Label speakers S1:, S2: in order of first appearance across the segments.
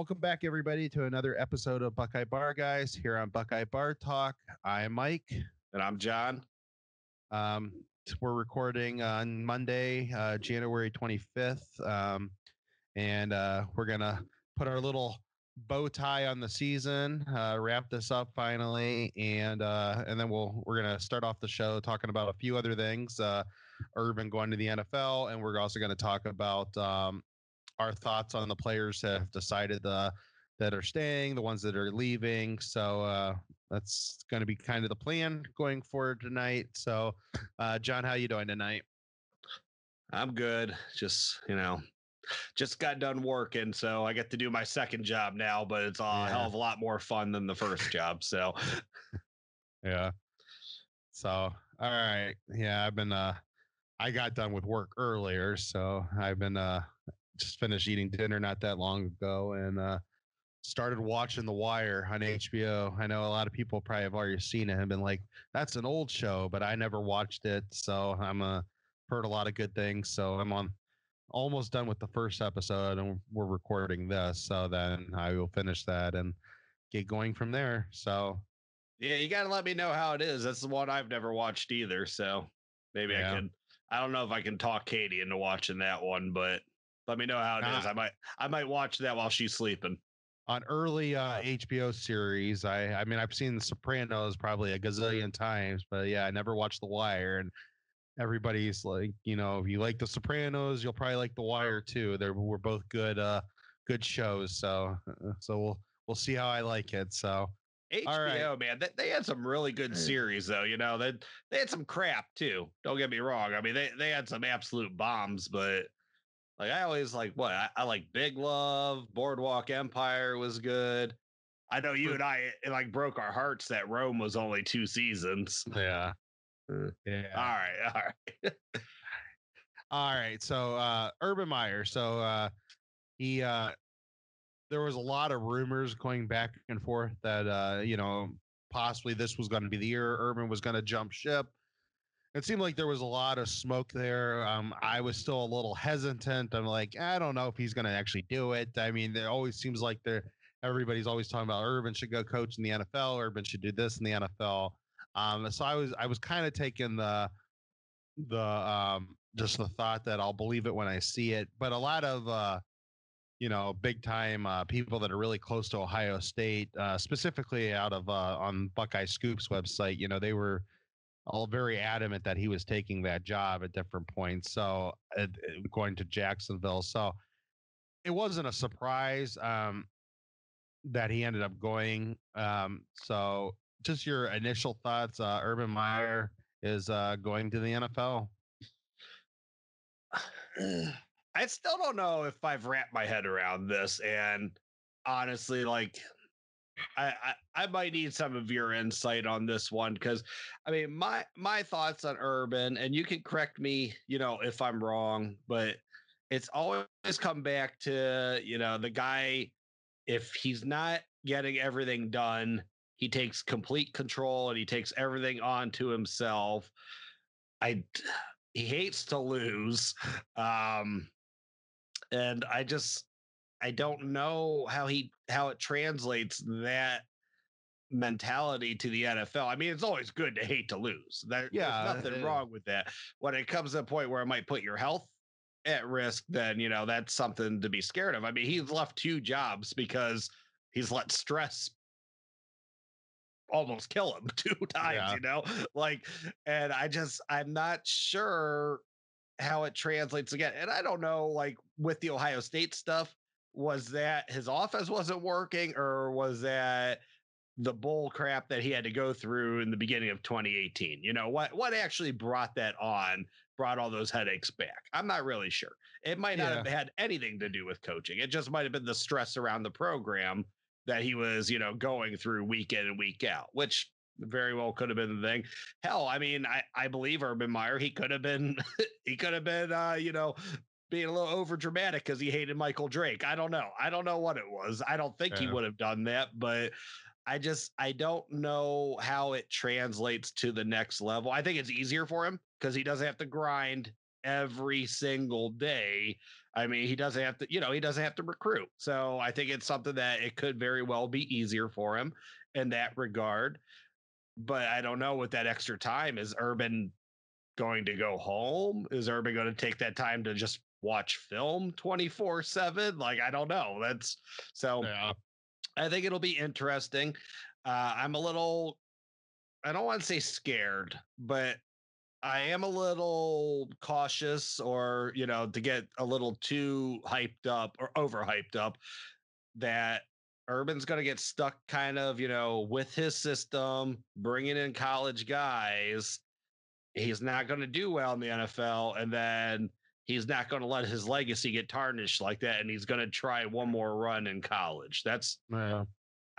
S1: Welcome back, everybody, to another episode of Buckeye Bar Guys here on Buckeye Bar Talk. I'm Mike.
S2: And I'm John.
S1: We're recording on Monday, January 25th. And we're going to put our little bow tie on the season, wrap this up finally. And then we're going to start off the show talking about a few other things. Urban going to the NFL. And we're also going to talk about our thoughts on the players that have decided that are staying, the ones that are leaving. So that's going to be kind of the plan going forward tonight. So, John, how you doing tonight?
S2: I'm good. Just got done working, so I get to do my second job now, but it's a hell of a lot more fun than the first job. So,
S1: yeah. So, all right. Yeah, I've been, I got done with work earlier, so I've been, just finished eating dinner not that long ago and started watching The Wire on HBO. I know a lot of people probably have already seen it and been like, that's an old show, but I never watched it. So I'm heard a lot of good things. So I'm almost done with the first episode and we're recording this. So then I will finish that and get going from there. So
S2: yeah, you got to let me know how it is. That's the one I've never watched either. So maybe I can. I don't know if I can talk Katie into watching that one, but let me know how it is. I might watch that while she's sleeping.
S1: On early HBO series, I mean, I've seen The Sopranos probably a gazillion times, but yeah, I never watched The Wire. And everybody's like, if you like The Sopranos, you'll probably like The Wire too. We're both good shows. So we'll see how I like it. So
S2: HBO, man, they had some really good series though. They had some crap too. Don't get me wrong. I mean, they had some absolute bombs, but like I always like I like Big Love, Boardwalk Empire was good. I know you and I like broke our hearts that Rome was only 2 seasons.
S1: Yeah.
S2: All right.
S1: All right. So Urban Meyer. So he there was a lot of rumors going back and forth that possibly this was going to be the year Urban was going to jump ship. It seemed like there was a lot of smoke there. I was still a little hesitant. I'm like, I don't know if he's going to actually do it. I mean, there always seems like everybody's always talking about Urban should go coach in the NFL. Urban should do this in the NFL. So I was kind of taking the just the thought that I'll believe it when I see it. But a lot of big time people that are really close to Ohio State, specifically out of on Buckeye Scoop's website, they were all very adamant that he was taking that job at different points. So going to Jacksonville. So it wasn't a surprise that he ended up going. So just your initial thoughts, Urban Meyer is going to the NFL.
S2: I still don't know if I've wrapped my head around this. And honestly, like I might need some of your insight on this one, because I mean my thoughts on Urban, and you can correct me, if I'm wrong, but it's always come back to, the guy, if he's not getting everything done, he takes complete control and he takes everything onto himself. He hates to lose. And I don't know how it translates that mentality to the NFL. I mean, it's always good to hate to lose. There's nothing wrong with that. When it comes to a point where it might put your health at risk, then, that's something to be scared of. I mean, he's left 2 jobs because he's let stress almost kill him 2 times, and I'm not sure how it translates again. And I don't know, like with the Ohio State stuff, was that his offense wasn't working, or was that the bull crap that he had to go through in the beginning of 2018? What actually brought all those headaches back? I'm not really sure. It might not have had anything to do with coaching. It just might have been the stress around the program that he was, going through week in and week out, which very well could have been the thing. Hell, I mean, I believe Urban Meyer, he could have been, being a little over dramatic because he hated Michael Drake. I don't know what it was. I don't think he would have done that, but I don't know how it translates to the next level. I think it's easier for him because he doesn't have to grind every single day. I mean, he doesn't have to, he doesn't have to recruit. So I think it's something that it could very well be easier for him in that regard. But I don't know, with that extra time, is Urban going to go home? Is Urban going to take that time to just watch film 24/7? Like, I don't know. That's so
S1: Yeah.
S2: I think it'll be interesting. I'm a little, I don't want to say scared, but I am a little cautious, or, to get a little too hyped up or overhyped up, that Urban's going to get stuck kind of, with his system, bringing in college guys. He's not going to do well in the NFL, and then he's not going to let his legacy get tarnished like that. And he's going to try one more run in college.
S1: Yeah.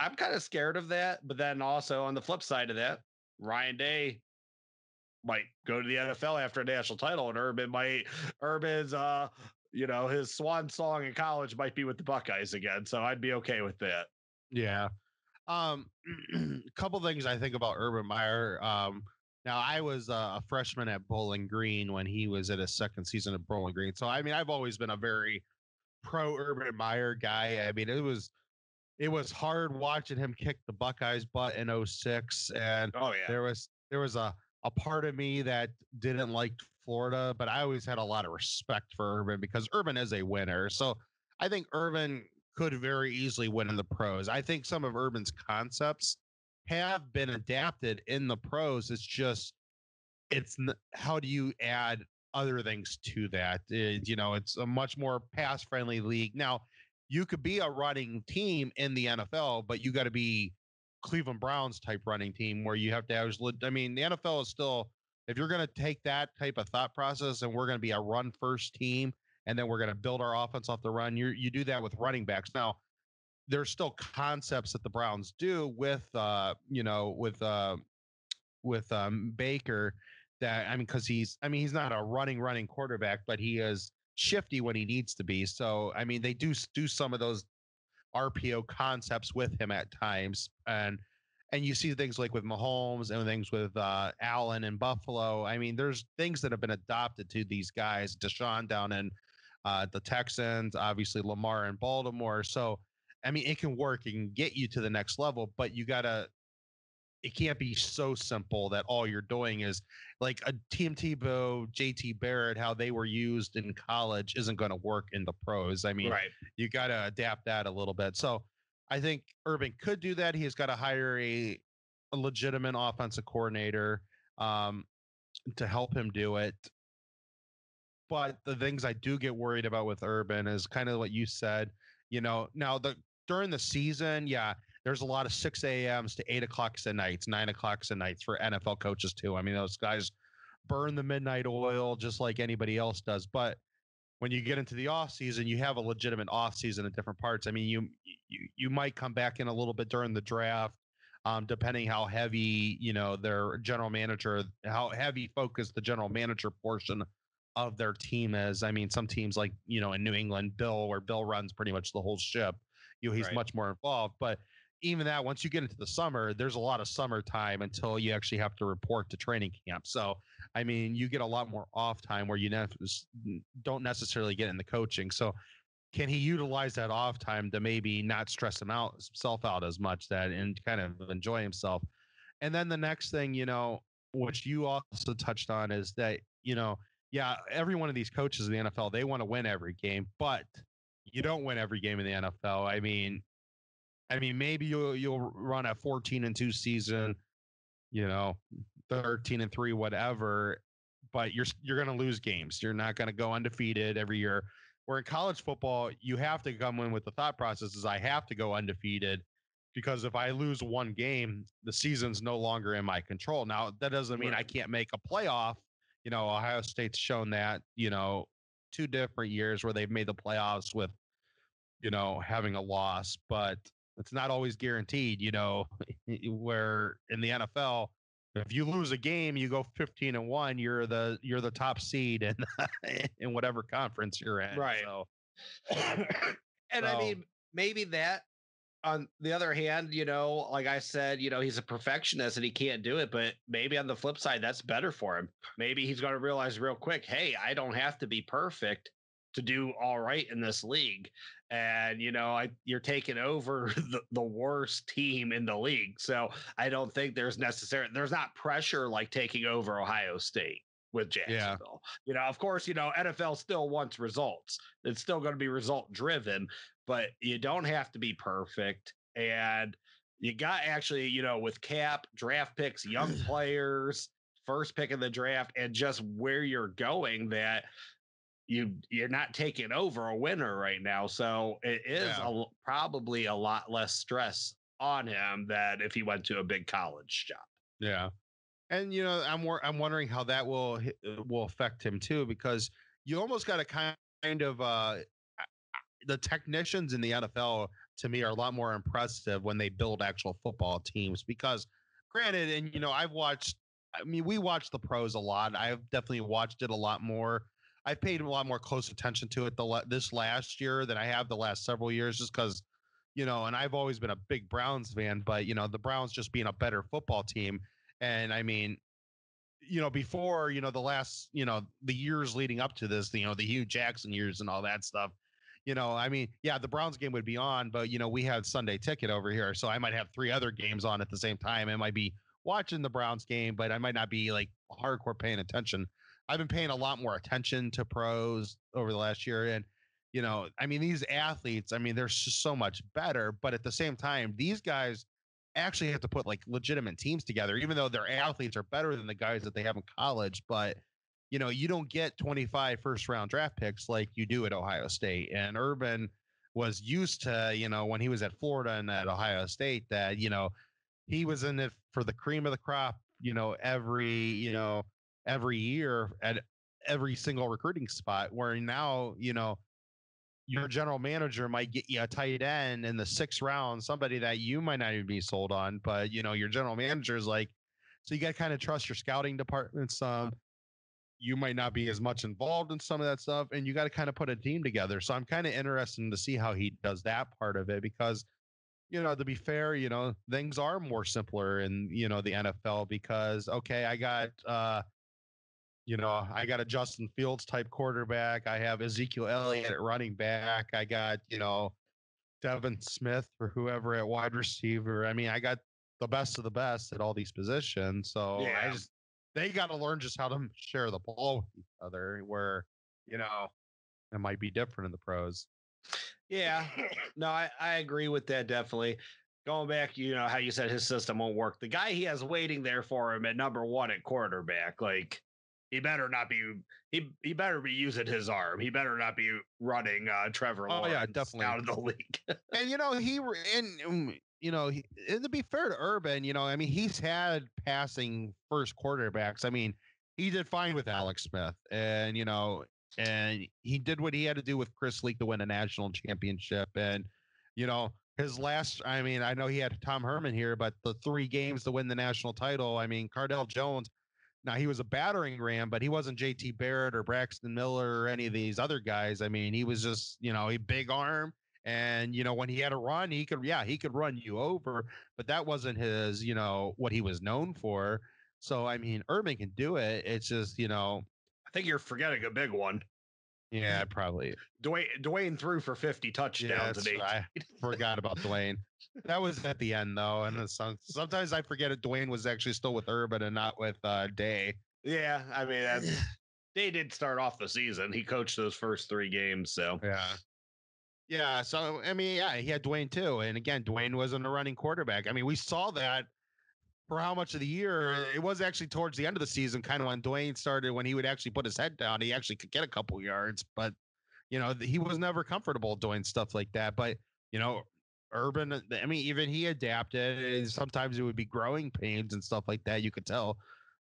S2: I'm kind of scared of that. But then also on the flip side of that, Ryan Day might go to the NFL after a national title, and Urban's his swan song in college might be with the Buckeyes again. So I'd be okay with that.
S1: Yeah. A couple things I think about Urban Meyer. Now I was a freshman at Bowling Green when he was at his second season at Bowling Green. So I mean, I've always been a very pro Urban Meyer guy. I mean, it was hard watching him kick the Buckeyes butt in 06. And
S2: Oh yeah.
S1: there was a part of me that didn't like Florida, but I always had a lot of respect for Urban because Urban is a winner. So I think Urban could very easily win in the pros. I think some of Urban's concepts have been adapted in the pros. It's just how do you add other things to that? It's a much more pass friendly league. Now, you could be a running team in the NFL, but you got to be Cleveland Browns type running team where you have to have, I mean, the NFL is still, if you're going to take that type of thought process and we're going to be a run first team, and then we're going to build our offense off the run, you do that with running backs. Now, there's still concepts that the Browns do with Baker, that, I mean, because he's not a running quarterback, but he is shifty when he needs to be. So I mean, they do some of those RPO concepts with him at times, and you see things like with Mahomes and things with Allen and Buffalo. I mean, there's things that have been adopted to these guys. Deshaun down in the Texans, obviously Lamar in Baltimore. So I mean, it can work. It can get you to the next level, but it can't be so simple that all you're doing is like a Tim Tebow, JT Barrett, how they were used in college isn't going to work in the pros. I mean,
S2: Right.
S1: you got to adapt that a little bit. So I think Urban could do that. He's got to hire a legitimate offensive coordinator to help him do it. But the things I do get worried about with Urban is kind of what you said. Now during the season, yeah, there's a lot of 6 a.m.s to 8 o'clocks at nights, 9 o'clocks at nights for NFL coaches too. I mean, those guys burn the midnight oil just like anybody else does. But when you get into the off season, you have a legitimate off season in different parts. I mean, you might come back in a little bit during the draft, depending how heavy their general manager, how heavy focused the general manager portion of their team is. I mean, some teams like in New England, where Bill runs pretty much the whole ship. He's
S2: Right.
S1: much more involved, but even that, once you get into the summer, there's a lot of summertime until you actually have to report to training camp. So, I mean, you get a lot more off time where you don't necessarily get in the coaching. So, can he utilize that off time to maybe not stress himself out as much and kind of enjoy himself? And then the next thing, which you also touched on, is that, yeah, every one of these coaches in the NFL, they want to win every game, but you don't win every game in the NFL. I mean, maybe you'll run a 14-2 season, 13-3, whatever, but you're going to lose games. You're not going to go undefeated every year. Where in college football, you have to come in with the thought process is I have to go undefeated, because if I lose one game, the season's no longer in my control. Now, that doesn't mean I can't make a playoff. Ohio State's shown that, 2 different years where they've made the playoffs with, having a loss, but it's not always guaranteed, where in the NFL, if you lose a game, you go 15-1, you're the top seed in in whatever conference you're in.
S2: Right.
S1: So,
S2: And I mean, maybe that on the other hand, like I said, he's a perfectionist and he can't do it, but maybe on the flip side, that's better for him. Maybe he's going to realize real quick, hey, I don't have to be perfect to do all right in this league. And, you're taking over the worst team in the league. So I don't think there's not pressure like taking over Ohio State with Jacksonville. Of course, NFL still wants results. It's still going to be result driven, but you don't have to be perfect. And you got actually, with cap, draft picks, young players, first pick in the draft, and just where you're going, that you're not taking over a winner right now. So it is probably a lot less stress on him than if he went to a big college job.
S1: Yeah. And I'm wondering how that will affect him too, because you almost got to kind of the technicians in the NFL to me are a lot more impressive when they build actual football teams, because granted, and we watch the pros a lot. I've definitely watched it a lot more. I've paid a lot more close attention to it this last year than I have the last several years, just because, and I've always been a big Browns fan, but the Browns just being a better football team. And I mean, before, the last, the years leading up to this, the Hugh Jackson years and all that stuff, I mean, yeah, the Browns game would be on, but, we had Sunday Ticket over here. So I might have 3 other games on at the same time. I might be watching the Browns game, but I might not be like hardcore paying attention. I've been paying a lot more attention to pros over the last year. And, I mean, these athletes, I mean, they're just so much better, but at the same time, these guys actually have to put like legitimate teams together, even though their athletes are better than the guys that they have in college. But, you don't get 25 first round draft picks like you do at Ohio State. And Urban was used to, when he was at Florida and at Ohio State, that, he was in it for the cream of the crop, every year at every single recruiting spot, where now, your general manager might get you a tight end in the 6th round, somebody that you might not even be sold on, but your general manager is like, so you got to kind of trust your scouting department some. You might not be as much involved in some of that stuff, and you got to kind of put a team together. So I'm kind of interested to see how he does that part of it, because, to be fair, things are more simpler in, the NFL, because, okay, I got a Justin Fields type quarterback. I have Ezekiel Elliott at running back. I got, Devin Smith or whoever at wide receiver. I mean, I got the best of the best at all these positions. So they got to learn just how to share the ball with each other, where, it might be different in the pros.
S2: Yeah, no, I agree with that. Definitely. Going back, how you said his system won't work. The guy he has waiting there for him at number 1 at quarterback, like, he better not be. He better be using his arm. He better not be running Trevor Lawrence
S1: definitely
S2: out of the league.
S1: And and to be fair to Urban, I mean, he's had passing first quarterbacks. I mean, he did fine with Alex Smith, and and he did what he had to do with Chris Leak to win a national championship. And his last, I mean, I know he had Tom Herman here, but the 3 games to win the national title, I mean, Cardell Jones. Now, he was a battering ram, but he wasn't JT Barrett or Braxton Miller or any of these other guys. I mean, he was just, a big arm. And, when he had a run, he could run you over, but that wasn't his, what he was known for. So, I mean, Urban can do it. It's just,
S2: I think you're forgetting a big one.
S1: Yeah, probably.
S2: Dwayne threw for 50 touchdowns.
S1: I forgot about Dwayne. That was at the end, though. And sometimes I forget it. Dwayne was actually still with Urban and not with Day.
S2: Yeah, I mean, Day did start off the season. He coached those first 3 games. So,
S1: yeah. So, I mean, yeah, he had Dwayne too. And again, Dwayne wasn't a running quarterback. I mean, we saw that for how much of the year. It was actually towards the end of the season, kind of when Dwayne started, when he would actually put his head down, he actually could get a couple yards, but he was never comfortable doing stuff like that. But, Urban, I mean, even he adapted. Sometimes it would be growing pains and stuff like that. You could tell,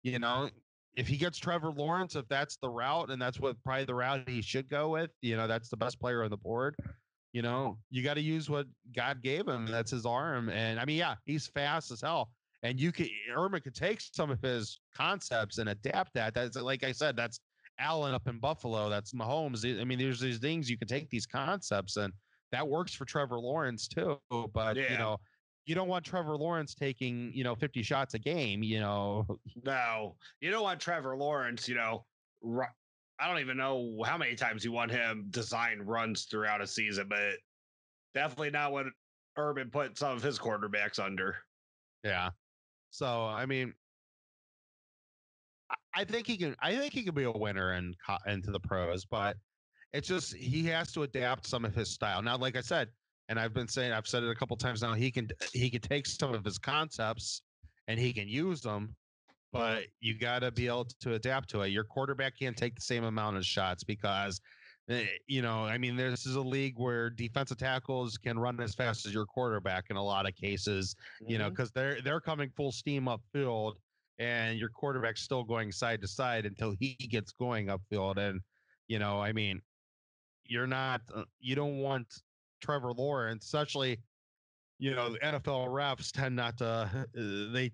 S1: if he gets Trevor Lawrence, if that's the route, and that's what probably the route he should go with, that's the best player on the board. You got to use what God gave him. That's his arm. And I mean, yeah, he's fast as hell. And Urban could take some of his concepts and adapt that. That's, like I said, that's Allen up in Buffalo. That's Mahomes. I mean, there's these things you can take these concepts and that works for Trevor Lawrence too. But you don't want Trevor Lawrence taking 50 shots a game.
S2: No, you don't want Trevor Lawrence. I don't even know how many times you want him design runs throughout a season, but definitely not what Urban put some of his quarterbacks under.
S1: Yeah. So I mean, I think he can. I think he can be a winner into the pros, but it's just he has to adapt some of his style. Now, like I said, and I've said it a couple times now. He can take some of his concepts and he can use them, but you got to be able to adapt to it. Your quarterback can't take the same amount of shots because, I mean, this is a league where defensive tackles can run as fast as your quarterback in a lot of cases, because they're coming full steam upfield and your quarterback's still going side to side until he gets going upfield. And, I mean, you don't want Trevor Lawrence, especially, the NFL refs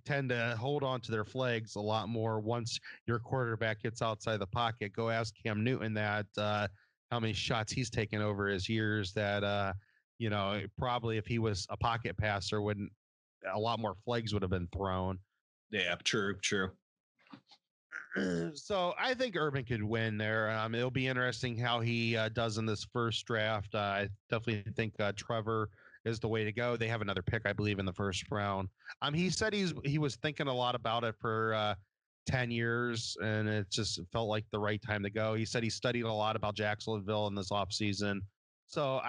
S1: tend to hold on to their flags a lot more once your quarterback gets outside the pocket. Go ask Cam Newton that, how many shots he's taken over his years that, probably if he was a pocket passer, a lot more flags would have been thrown.
S2: Yeah, true.
S1: So I think Urban could win there. It'll be interesting how he does in this first draft. I definitely think Trevor is the way to go. They have another pick, I believe, in the first round. He said he was thinking a lot about it for 10 years, and it just felt like the right time to go. He said he studied a lot about Jacksonville in this offseason. So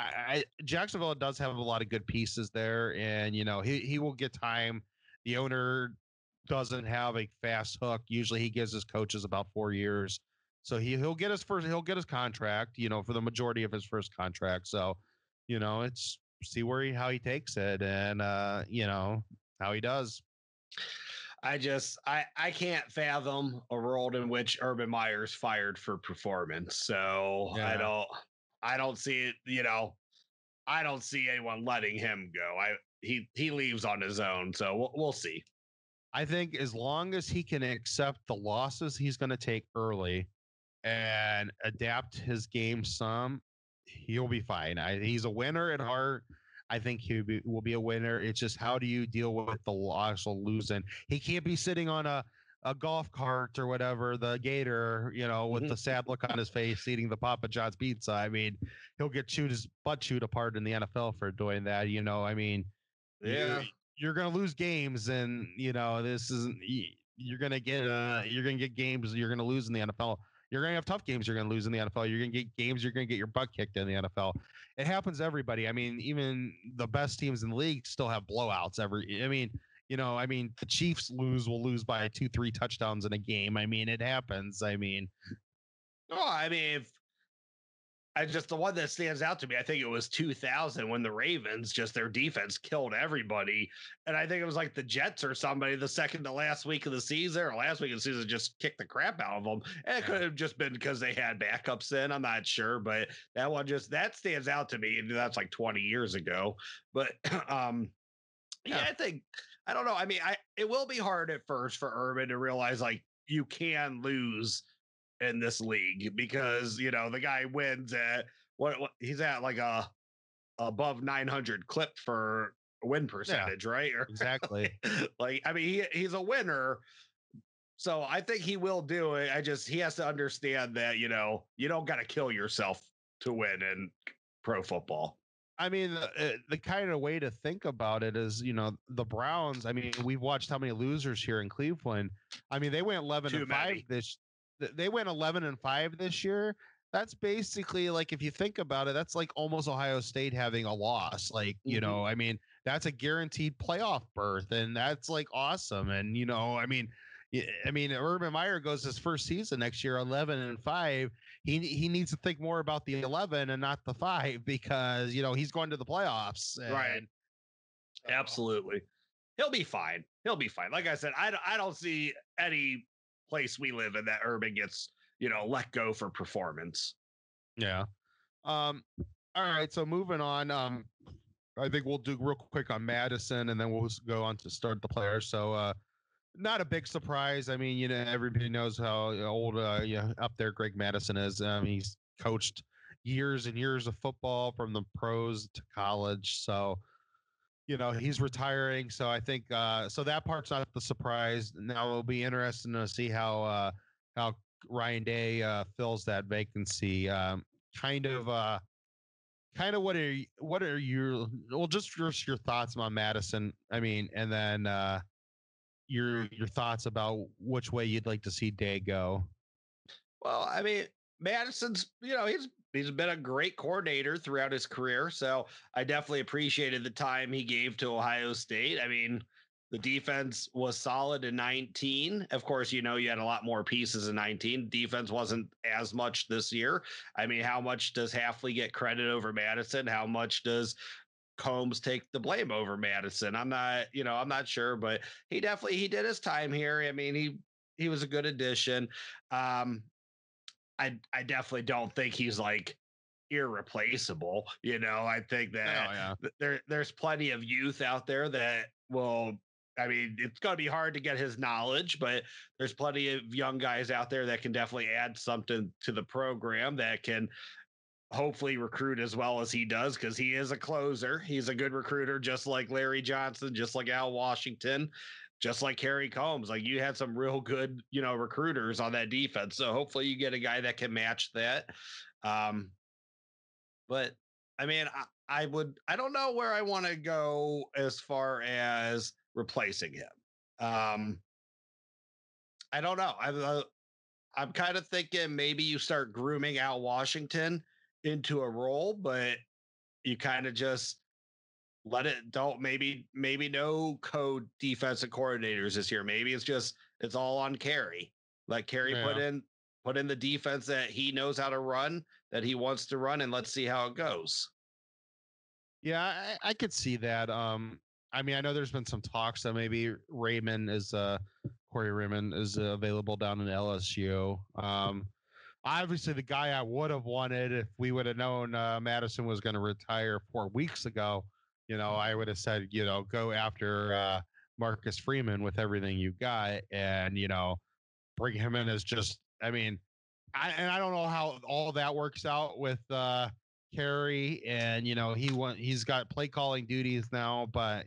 S1: Jacksonville does have a lot of good pieces there, and he will get time. The owner doesn't have a fast hook. Usually he gives his coaches about 4 years. So he'll get his contract, for the majority of his first contract. So, it's see how he takes it and how he does.
S2: I can't fathom a world in which Urban Meyer's fired for performance. So I don't see it, I don't see anyone letting him go. He leaves on his own. So we'll see.
S1: I think as long as he can accept the losses he's going to take early and adapt his game some, he'll be fine. He's a winner at heart. I think he will be a winner. It's just how do you deal with the loss or losing? He can't be sitting on a golf cart or whatever, the gator, with the sad look on his face, eating the Papa John's pizza. I mean, he'll get his butt chewed apart in the NFL for doing that. I mean, you're going to lose games, and this isn't. You're going to get games you're going to lose in the NFL. You're going to have tough games you're going to lose in the NFL. You're going to get games you're going to get your butt kicked in the NFL. It happens to everybody. I mean, even the best teams in the league still have blowouts. The Chiefs will lose by 2-3 touchdowns in a game. I mean, it happens. I mean,
S2: the one that stands out to me, I think it was 2000 when the Ravens, just their defense killed everybody. And I think it was like the Jets or somebody the second to last week of the season or last week of the season just kicked the crap out of them. And it could have just been because they had backups in. I'm not sure, but that stands out to me. And that's like 20 years ago. But I think, I don't know. I mean, it will be hard at first for Urban to realize like you can lose in this league because the guy wins at what he's at like a above 900 clip for win percentage, right?
S1: Exactly.
S2: Like I mean he's a winner, so I think he will do it. He has to understand that you don't got to kill yourself to win in pro football.
S1: I mean, the kind of way to think about it is, the Browns. I mean, we've watched how many losers here in Cleveland. I mean, they went 11-5 They went 11-5 this year. That's basically like, if you think about it, that's like almost Ohio State having a loss. Like, I mean, that's a guaranteed playoff berth, and that's like awesome. And Urban Meyer goes his first season next year 11-5. He needs to think more about the 11 and not the 5 because he's going to the playoffs.
S2: Right. Absolutely. He'll be fine. Like I said, I don't see any place we live in that Urban gets let go for performance.
S1: Yeah. All right, so moving on, I think we'll do real quick on Mattison and then we'll go on to start the players. So not a big surprise. I mean, everybody knows how old up there Greg Mattison is. He's coached years and years of football from the pros to college. So, he's retiring. So I think so that part's not the surprise. Now it'll be interesting to see how Ryan Day fills that vacancy. Kind of what are your well just your thoughts on Mattison? I mean, and then your thoughts about which way you'd like to see Day go.
S2: Well, I mean, Madison's, he's been a great coordinator throughout his career. So I definitely appreciated the time he gave to Ohio State. I mean, the defense was solid in 19. Of course, you had a lot more pieces in 19. Defense wasn't as much this year. I mean, how much does Hafley get credit over Mattison? How much does Combs take the blame over Mattison? I'm not sure, but he did his time here. I mean, he was a good addition. I definitely don't think he's like irreplaceable. I think that there's plenty of youth out there that will. I mean, it's going to be hard to get his knowledge, but there's plenty of young guys out there that can definitely add something to the program that can hopefully recruit as well as he does, because he is a closer. He's a good recruiter, just like Larry Johnson, just like Al Washington, just like Kerry Combs. Like, you had some real good, recruiters on that defense. So hopefully you get a guy that can match that. But I mean, I don't know where I want to go as far as replacing him. I don't know. I'm kind of thinking maybe you start grooming Al Washington into a role, but you kind of just let it don't maybe no code defensive coordinators this year. Maybe it's all on Kerry. Let Kerry put in the defense that he knows how to run, that he wants to run, and let's see how it goes.
S1: Yeah, I could see that. I mean, I know there's been some talks that maybe Corey Raymond is available down in LSU. Obviously, the guy I would have wanted if we would have known Mattison was going to retire 4 weeks ago, I would have said, go after Marcus Freeman with everything you got, and bring him in as just. I mean, I don't know how all that works out with Kerry, and he's got play calling duties now, but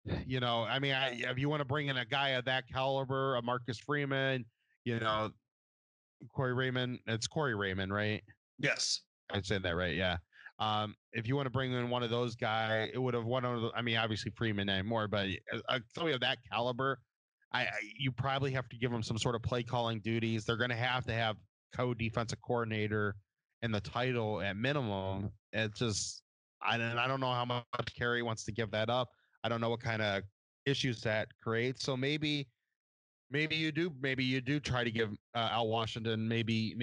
S1: I mean, if you want to bring in a guy of that caliber, a Marcus Freeman, Corey Raymond, it's Corey Raymond, right?
S2: Yes,
S1: I'd say that right. Yeah. If you want to bring in one of those guys, it would have I mean, obviously Freeman anymore, but somebody of that caliber, you probably have to give them some sort of play calling duties. They're going to have co-defensive coordinator in the title at minimum. It's just, I don't know how much Kerry wants to give that up. I don't know what kind of issues that creates. So maybe you do try to give Al Washington, maybe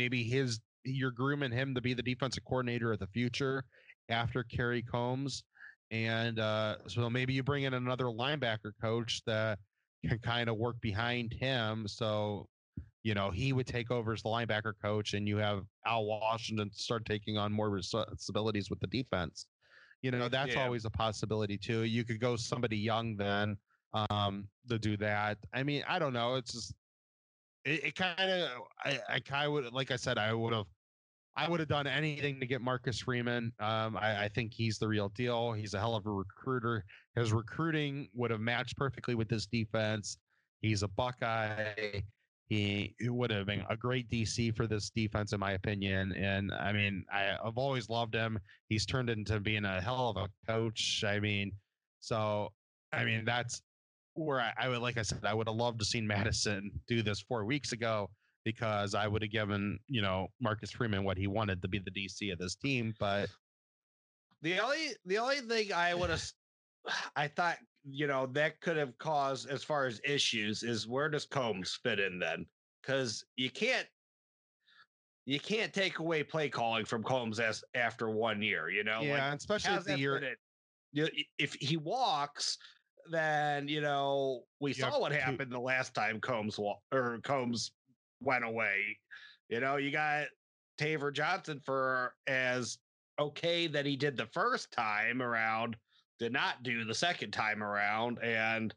S1: you're grooming him to be the defensive coordinator of the future after Kerry Combs. And so maybe you bring in another linebacker coach that can kind of work behind him. So, he would take over as the linebacker coach, and you have Al Washington start taking on more responsibilities with the defense. That's always a possibility too. You could go somebody young then to do that. I mean, I don't know. It's just, it kind of, I kind of would, like I said, I would have done anything to get Marcus Freeman. I think he's the real deal. He's a hell of a recruiter. His recruiting would have matched perfectly with this defense. He's a Buckeye. He would have been a great DC for this defense, in my opinion. And I mean, I've always loved him. He's turned into being a hell of a coach. I mean, that's where I would, like I said, I would have loved to seen Mattison do this 4 weeks ago, because I would have given, Marcus Freeman what he wanted to be the DC of this team. But
S2: the only thing I thought, that could have caused as far as issues is, where does Combs fit in then? Because you can't take away play calling from Combs after 1 year,
S1: yeah, especially the year.
S2: If he walks, then we saw what happened the last time Combs went away. You got Taver Johnson, for as okay that he did the first time around, did not do the second time around. And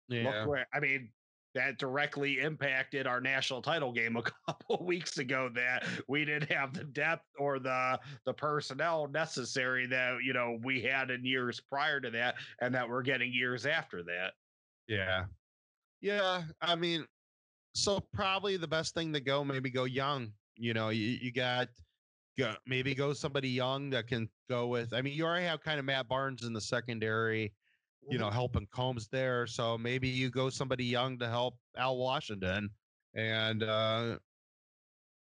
S2: look where, I mean, that directly impacted our national title game a couple of weeks ago, that we didn't have the depth or the personnel necessary that, you know, we had in years prior to that and that we're getting years after that.
S1: Yeah. Yeah. I mean, so probably the best thing to go, maybe go young. You know, you got maybe go somebody young that can go with. I mean, you already have kind of Matt Barnes in the secondary, you know,
S2: Mhm.
S1: helping Combs there. So maybe you go somebody young to help Al Washington and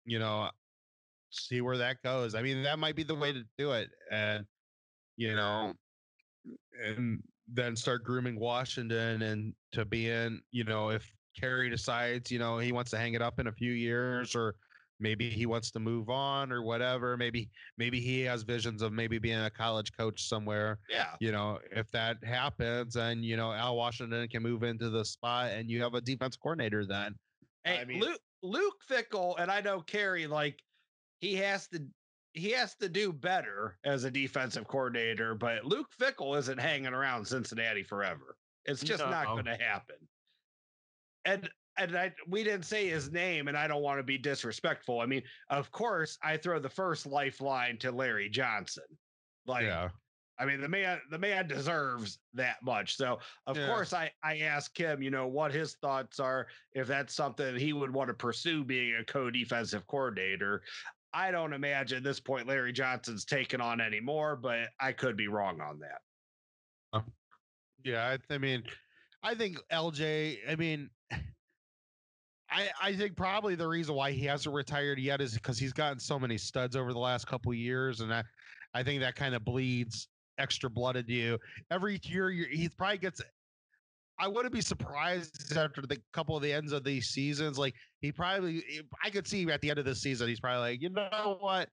S1: you know, see where that goes. I mean, that might be the way to do it. And, you know, and then start grooming Washington and to be in, you know, if Kerry decides, you know, he wants to hang it up in a few years, or maybe he wants to move on or whatever. Maybe he has visions of maybe being a college coach somewhere.
S2: Yeah.
S1: You know, if that happens, and you know, Al Washington can move into the spot and you have a defense coordinator then.
S2: Hey,
S1: I mean,
S2: Luke Fickle, and I know Kerry, like he has to do better as a defensive coordinator, but Luke Fickle isn't hanging around Cincinnati forever. It's just not
S1: no.
S2: going to happen. And we didn't say his name, and I don't want to be disrespectful. I mean, of course, I throw the first lifeline to Larry Johnson. Like,
S1: Yeah.
S2: I mean, the man deserves that much. So of
S1: Yeah.
S2: course I ask him, you know, what his thoughts are, if that's something he would want to pursue, being a co-defensive coordinator. I don't imagine at this point Larry Johnson's taken on anymore, but I could be wrong on that.
S1: Yeah. I mean, I think LJ, I mean, I think probably the reason why he hasn't retired yet is because he's gotten so many studs over the last couple of years, and I think that kind of bleeds extra blood into you every year. He probably gets. I wouldn't be surprised after the couple of the ends of these seasons. Like he probably, I could see at the end of this season, he's probably like, you know what?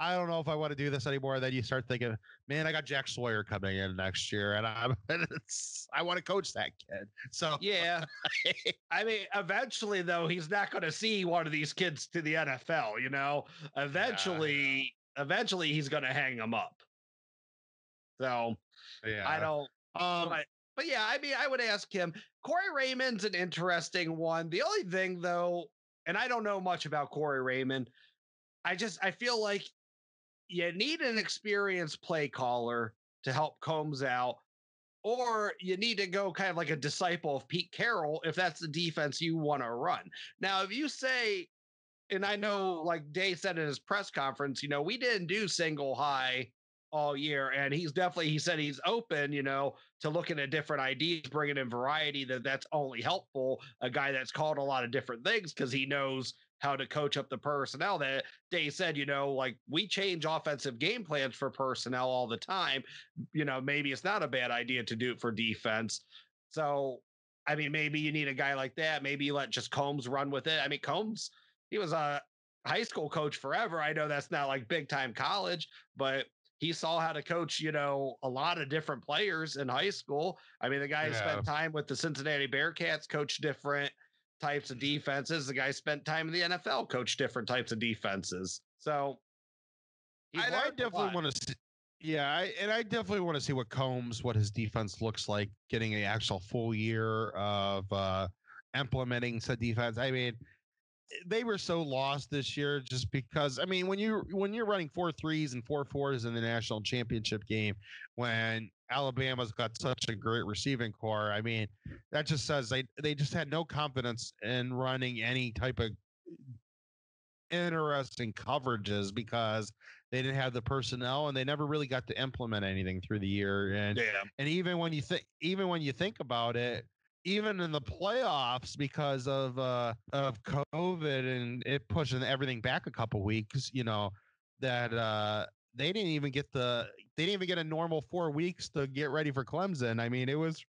S1: I don't know if I want to do this anymore. Then you start thinking, man, I got Jack Sawyer coming in next year, and I want to coach that kid. So
S2: Yeah. I mean, eventually though, he's not going to see one of these kids to the NFL, you know. Eventually he's going to hang them up. So I
S1: yeah.
S2: don't,
S1: Um,
S2: but yeah, I mean, I would ask him. Corey Raymond's an interesting one. The only thing though, and I don't know much about Corey Raymond, I feel like you need an experienced play caller to help Combs out, or you need to go kind of like a disciple of Pete Carroll if that's the defense you want to run. Now, if you say, and I know like Day said in his press conference, you know, we didn't do single high all year. And he said he's open, you know, to looking at different ideas, bringing in variety, that's only helpful. A guy that's called a lot of different things because he knows how to coach up the personnel. That Day said, you know, like we change offensive game plans for personnel all the time. You know, maybe it's not a bad idea to do it for defense. So, I mean, maybe you need a guy like that. Maybe you let just Combs run with it. I mean, Combs, he was a high school coach forever. I know that's not like big time college, but he saw how to coach, you know, a lot of different players in high school. I mean, the guy
S1: yeah.
S2: spent time with the Cincinnati Bearcats, coached different types of defenses. The guy spent time in the NFL, coached different types of defenses. So he's
S1: I
S2: learned a
S1: definitely
S2: lot.
S1: want to see. Yeah, I definitely want to see what his defense looks like, getting an actual full year of implementing said defense. I mean, they were so lost this year just because. I mean, when you're running 4-3s and 4-4s in the national championship game, when Alabama's got such a great receiving core, I mean, that just says they just had no confidence in running any type of interesting coverages because they didn't have the personnel and they never really got to implement anything through the year.
S2: Yeah.
S1: And even when you think about it, even in the playoffs, because of COVID and it pushing everything back a couple weeks, you know, that they didn't even get a normal 4 weeks to get ready for Clemson. I mean, it was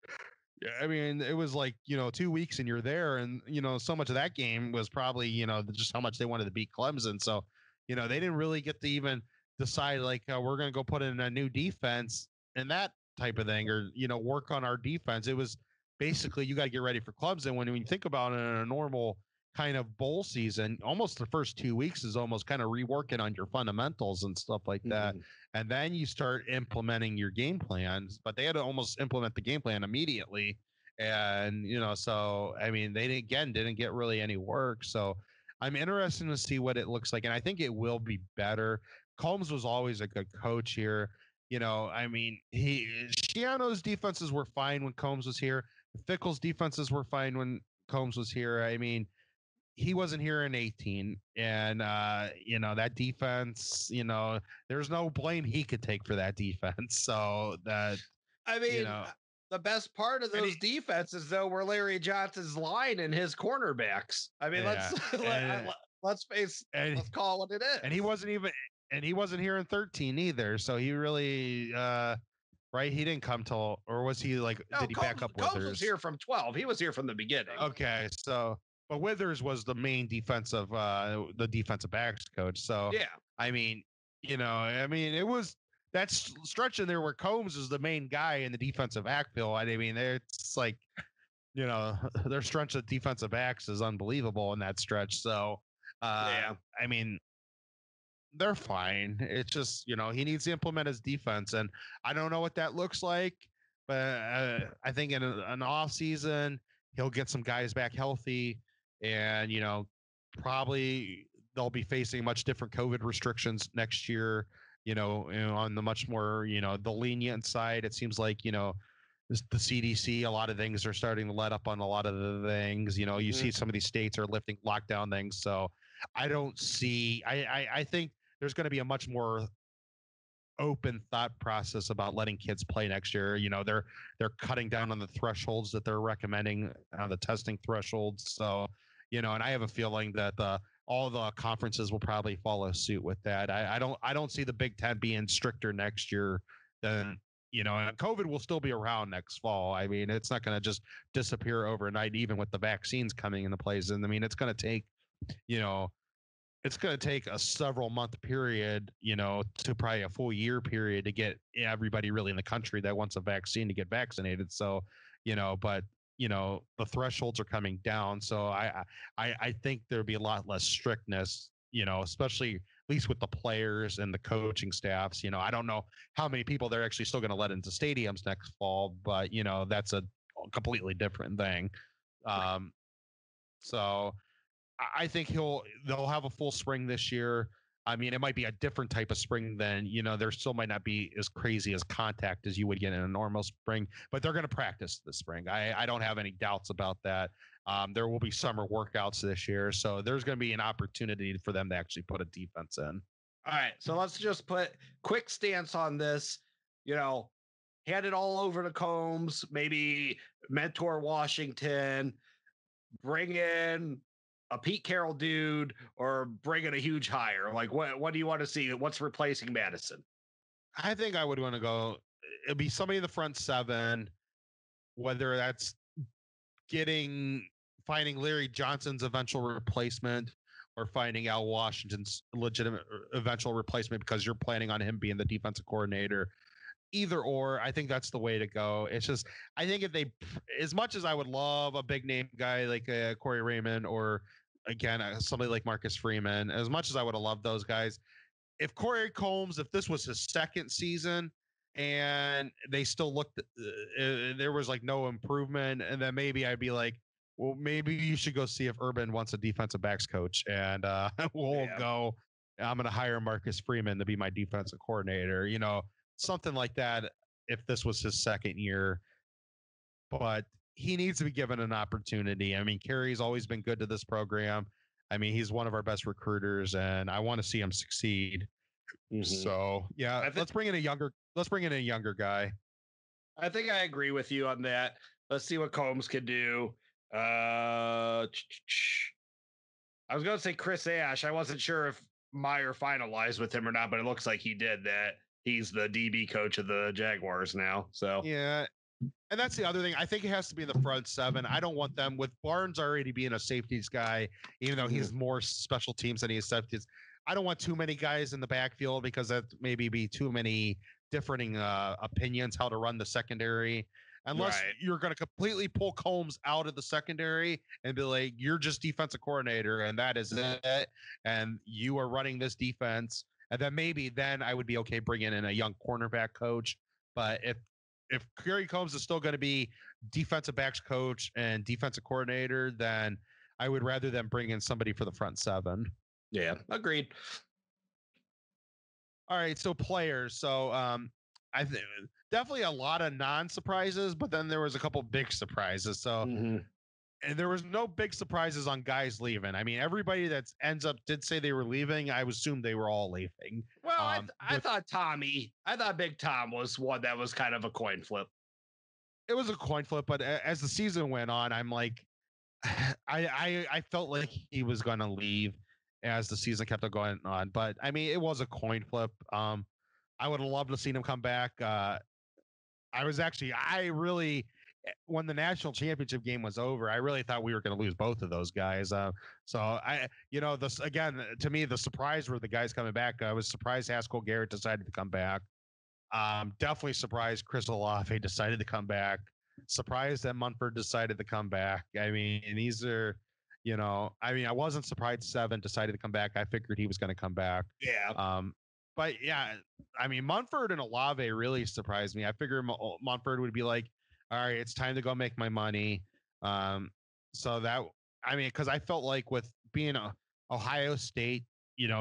S1: yeah, I mean, it was like, you know, 2 weeks and you're there. And, you know, so much of that game was probably, you know, just how much they wanted to beat Clemson. So, you know, they didn't really get to even decide, like, we're going to go put in a new defense and that type of thing, or, you know, work on our defense. It was basically, you got to get ready for Clemson. When you think about it in a normal kind of bowl season, almost the first 2 weeks is almost kind of reworking on your fundamentals and stuff like that.
S2: Mhm.
S1: And then you start implementing your game plans, but they had to almost implement the game plan immediately. And, so, I mean, they didn't get really any work. So I'm interested to see what it looks like. And I think it will be better. Combs was always a good coach here. I mean, Schiano's defenses were fine when Combs was here. Fickle's defenses were fine when Combs was here. I mean, he wasn't here in 18, and that defense, there's no blame he could take for that defense. So that,
S2: I mean, the best part of those defenses though were Larry Johnson's line and his cornerbacks. I mean, let's call it what it is.
S1: And he wasn't here in 13 either. So he really right, he didn't come till, or was he like, did he back up Withers?
S2: Combs was here from 12. He was here from the beginning.
S1: Okay, so but Withers was the main defensive backs coach. So
S2: yeah,
S1: I mean, it was that stretch in there where Combs is the main guy in the defensive backfield. I mean, it's like, their stretch of defensive backs is unbelievable in that stretch. So I mean, they're fine. It's just, he needs to implement his defense, and I don't know what that looks like, but I think in an off season he'll get some guys back healthy, and probably they'll be facing much different COVID restrictions next year. On the much more the lenient side, it seems like the CDC, a lot of things are starting to let up on a lot of the things. You see some of these states are lifting lockdown things, so I don't see. I think there's going to be a much more open thought process about letting kids play next year. They're cutting down on the thresholds that they're recommending, the testing thresholds. So, and I have a feeling that all the conferences will probably follow suit with that. I don't see the Big Ten being stricter next year than, and COVID will still be around next fall. I mean, it's not going to just disappear overnight, even with the vaccines coming into place. And I mean, it's going to take, a several month period, to probably a full year period to get everybody really in the country that wants a vaccine to get vaccinated. So, but the thresholds are coming down. So I think there'll be a lot less strictness, especially at least with the players and the coaching staffs. I don't know how many people they're actually still going to let into stadiums next fall, but that's a completely different thing. So I think they'll have a full spring this year. I mean, it might be a different type of spring than, there still might not be as crazy as contact as you would get in a normal spring, but they're going to practice this spring. I don't have any doubts about that. There will be summer workouts this year, so there's going to be an opportunity for them to actually put a defense in.
S2: All right, so let's just put quick stance on this. Hand it all over to Combs, maybe mentor Washington, bring in a Pete Carroll dude, or bring in a huge hire. Like, what do you want to see? What's replacing Mattison?
S1: I think I would want to go. It'd be somebody in the front seven, whether that's finding Larry Johnson's eventual replacement or finding Al Washington's legitimate eventual replacement because you're planning on him being the defensive coordinator. Either or, I think that's the way to go. It's just, I think if they, as much as I would love a big name guy like Corey Raymond, or again, somebody like Marcus Freeman, as much as I would have loved those guys, if Corey Combs, if this was his second season and they still looked, there was like no improvement, and then maybe I'd be like, well, maybe you should go see if Urban wants a defensive backs coach, and we'll go. I'm going to hire Marcus Freeman to be my defensive coordinator. Something like that if this was his second year, but he needs to be given an opportunity. I mean, Kerry's always been good to this program. I mean, he's one of our best recruiters, and I want to see him succeed. Mm-hmm. So yeah, let's bring in a younger guy.
S2: I think I agree with you on that. Let's see what Combs can do. I was going to say Chris Ash. I wasn't sure if Meyer finalized with him or not, but it looks like he did that. He's the DB coach of the Jaguars now. So
S1: yeah. And that's the other thing. I think it has to be in the front seven. I don't want them with Barnes already being a safeties guy, even though he's more special teams than he is safeties. I don't want too many guys in the backfield because that maybe be too many differing opinions how to run the secondary. Unless you're going to completely pull Combs out of the secondary and be like, you're just defensive coordinator and that is it. And you are running this defense. And then maybe I would be okay bringing in a young cornerback coach. But if if Kerry Combs is still going to be defensive backs coach and defensive coordinator, then I would rather them bring in somebody for the front seven.
S2: Yeah, agreed.
S1: All right, so players. So I think definitely a lot of non-surprises, but then there was a couple big surprises. So and there was no big surprises on guys leaving. I mean, everybody that did say they were leaving. I assumed they were all leaving.
S2: Well, I thought Big Tom was one that was kind of a coin flip.
S1: It was a coin flip, but as the season went on, I'm like, I felt like he was going to leave as the season kept going on. But I mean, it was a coin flip. I would have loved to see him come back. I really, when the national championship game was over, I really thought we were going to lose both of those guys. So this again, to me, the surprise were the guys coming back. I was surprised Haskell Garrett decided to come back. Definitely surprised Chris Olave decided to come back. Surprised that Munford decided to come back. I mean, and these are, I wasn't surprised Seven decided to come back. I figured he was going to come back.
S2: Yeah.
S1: But yeah, I mean, Munford and Olave really surprised me. I figured Munford would be like, all right, it's time to go make my money. So that, I mean, because I felt like with being Ohio State,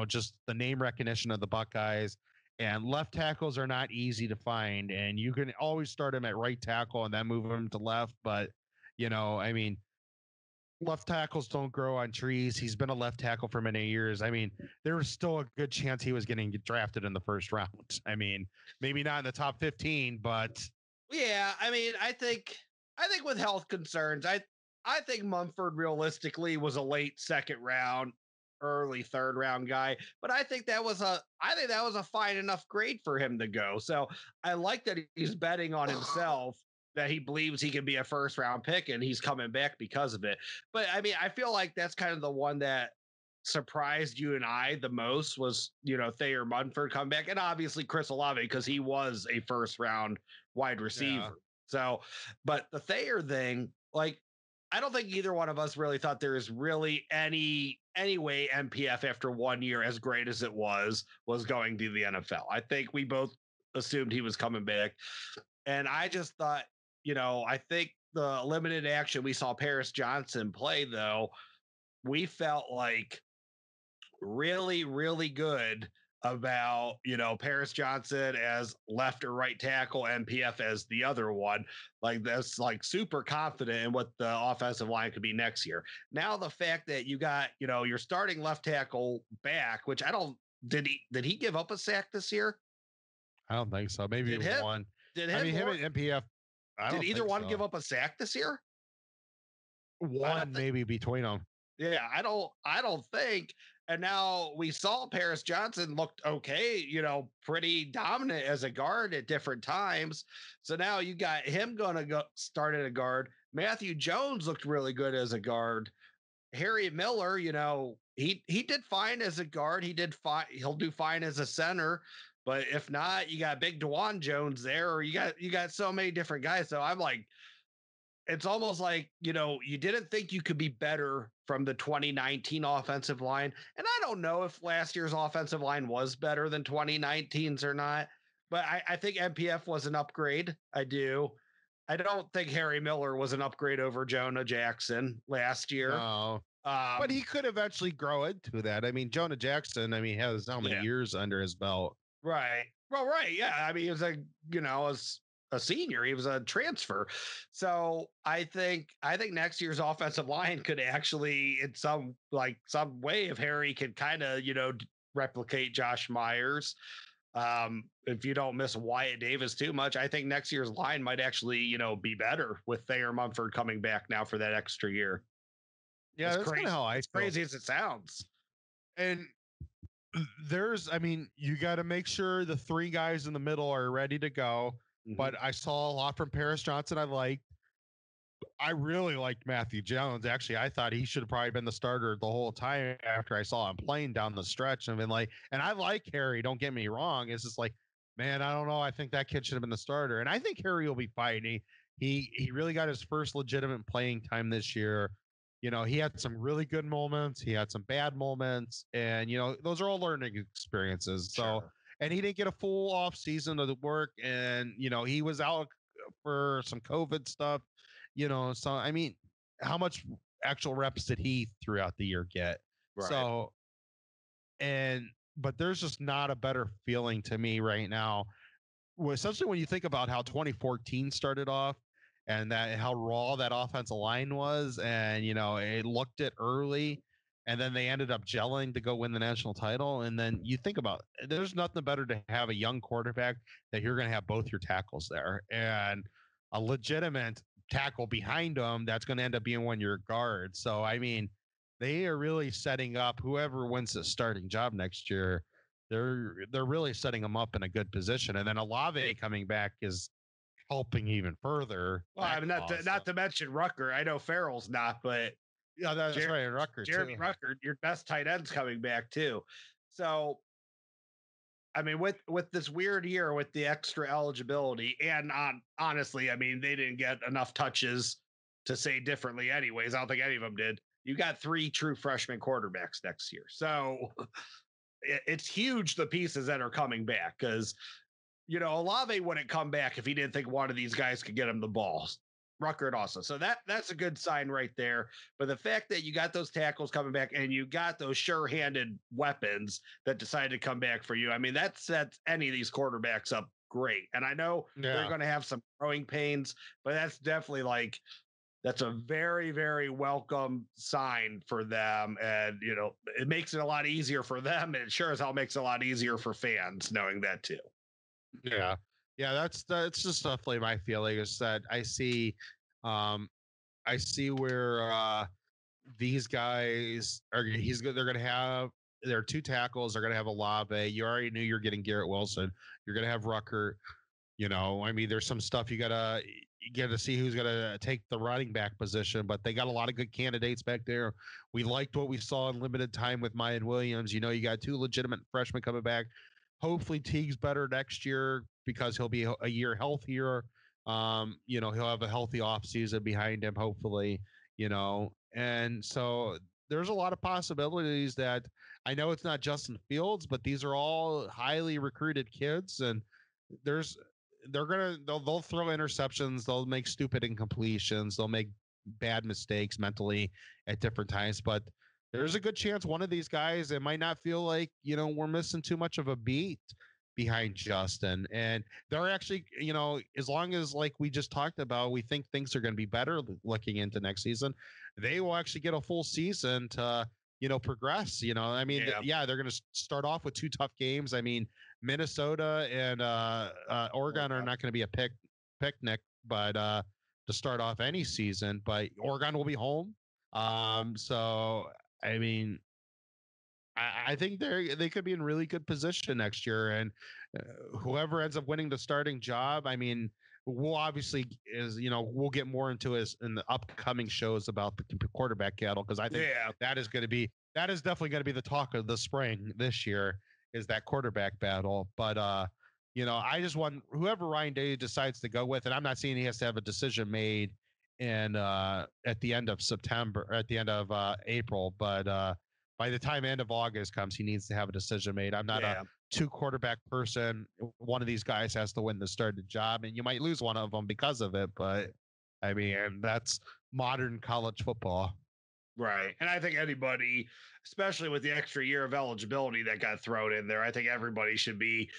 S1: just the name recognition of the Buckeyes, and left tackles are not easy to find, and you can always start him at right tackle and then move him to left. But, I mean, left tackles don't grow on trees. He's been a left tackle for many years. I mean, there was still a good chance he was getting drafted in the first round. I mean, maybe not in the top 15, but
S2: yeah, I mean, I think with health concerns, I think Munford realistically was a late second round, early third round guy, but I think that was a fine enough grade for him to go. So I like that he's betting on himself, that he believes he can be a first round pick, and he's coming back because of it. But I mean, I feel like that's kind of the one that surprised you and I the most was, Thayer Munford come back, and obviously Chris Olave, because he was a first round wide receiver. Yeah. So, but the Thayer thing, like, I don't think either one of us really thought there is really any way MPF after 1 year, as great as it was going to the NFL. I think we both assumed he was coming back. And I just thought, I think the limited action we saw Paris Johnson play, though, we felt like really, really good about, Paris Johnson as left or right tackle, MPF as the other one. Like, that's like super confident in what the offensive line could be next year. Now, the fact that you got, your starting left tackle back, which did he give up a sack this year?
S1: I don't think so. Maybe one.
S2: Him and
S1: MPF.
S2: Did either one give up a sack this year?
S1: One maybe between them.
S2: Yeah, I don't think. And now we saw Paris Johnson looked okay, pretty dominant as a guard at different times. So now you got him going to go start at a guard. Matthew Jones looked really good as a guard. Harry Miller, he did fine as a guard. He did fine. He'll do fine as a center. But if not, you got big DeJuan Jones there, or you got so many different guys. So I'm like, it's almost like, you didn't think you could be better from the 2019 offensive line. And I don't know if last year's offensive line was better than 2019's or not, but I think MPF was an upgrade. I do. I don't think Harry Miller was an upgrade over Jonah Jackson last year.
S1: No. But he could eventually grow into that. I mean, Jonah Jackson, has how many years under his belt?
S2: Right. Well, right. Yeah. I mean, he was a senior. He was a transfer. So I think next year's offensive line could actually, in some way, if Harry could kind of, replicate Josh Myers, if you don't miss Wyatt Davis too much, I think next year's line might actually, be better with Thayer Munford coming back now for that extra year.
S1: Yeah, that's kind of how I feel.
S2: Crazy as it sounds.
S1: And you got to make sure the three guys in the middle are ready to go. Mm-hmm. But I saw a lot from Paris Johnson. I really liked Matthew Jones. Actually, I thought he should have probably been the starter the whole time after I saw him playing down the stretch. And I like Harry, don't get me wrong. It's just like, man, I don't know. I think that kid should have been the starter. And I think Harry will be fine. He really got his first legitimate playing time this year. He had some really good moments. He had some bad moments. And, those are all learning experiences. So, and he didn't get a full off season of the work. And, he was out for some COVID stuff, So I mean, how much actual reps did he throughout the year get?
S2: Right.
S1: So, but there's just not a better feeling to me right now, especially when you think about how 2014 started off and that how raw that offensive line was, and it looked it early, and then they ended up gelling to go win the national title. And then you think about there's nothing better to have a young quarterback that you're going to have both your tackles there and a legitimate tackle behind them that's going to end up being one of your guards. So I mean, they are really setting up whoever wins the starting job next year. They're really setting them up in a good position. And then Olave coming back is helping even further.
S2: Well, I mean, not to mention Rucker. I know Farrell's not, but
S1: yeah, that's right. Rucker,
S2: Jeremy
S1: too.
S2: Rucker, your best tight end's coming back too. So, I mean, with this weird year with the extra eligibility, and honestly, I mean, they didn't get enough touches to say differently, anyways. I don't think any of them did. You got 3 true freshman quarterbacks next year, so it's huge the pieces that are coming back because Olave wouldn't come back if he didn't think one of these guys could get him the balls. Ruckert also. So that's a good sign right there. But the fact that you got those tackles coming back and you got those sure-handed weapons that decided to come back for you, I mean, that sets any of these quarterbacks up great. And I know they're going to have some growing pains, but that's definitely that's a very, very welcome sign for them. And, it makes it a lot easier for them. And it sure as hell makes it a lot easier for fans knowing that too.
S1: Yeah. Yeah. That's just definitely my feeling is that I see where these guys they're going to have their 2 tackles. They're going to have Olave. You already knew you're getting Garrett Wilson. You're going to have Rucker. I mean, there's some stuff you gotta see who's gonna take the running back position, but they got a lot of good candidates back there. We liked what we saw in limited time with Mayan Williams. You got 2 legitimate freshmen coming back. Hopefully Teague's better next year because he'll be a year healthier. He'll have a healthy offseason behind him, hopefully, and so there's a lot of possibilities that I know it's not Justin Fields, but these are all highly recruited kids, and they'll throw interceptions, they'll make stupid incompletions, they'll make bad mistakes mentally at different times, but there's a good chance one of these guys, it might not feel like we're missing too much of a beat behind Justin, and they're actually as long as, like we just talked about, we think things are going to be better looking into next season, they will actually get a full season to progress. I mean, they're going to start off with 2 tough games. I mean, Minnesota and Oregon are not going to be a picnic, but to start off any season, but Oregon will be home. So I mean, I think they could be in really good position next year, and whoever ends up winning the starting job, I mean, we'll obviously we'll get more into it in the upcoming shows about the quarterback battle, because I think that is definitely going to be the talk of the spring this year, is that quarterback battle. But I just want whoever Ryan Day decides to go with, and I'm not saying he has to have a decision made at the end of September, at the end of April, but by the time end of August comes, he needs to have a decision made. I'm not a 2 quarterback person. One of these guys has to win the starting job, and you might lose one of them because of it. But I mean, that's modern college football.
S2: Right. And I think anybody, especially with the extra year of eligibility that got thrown in there, I think everybody should be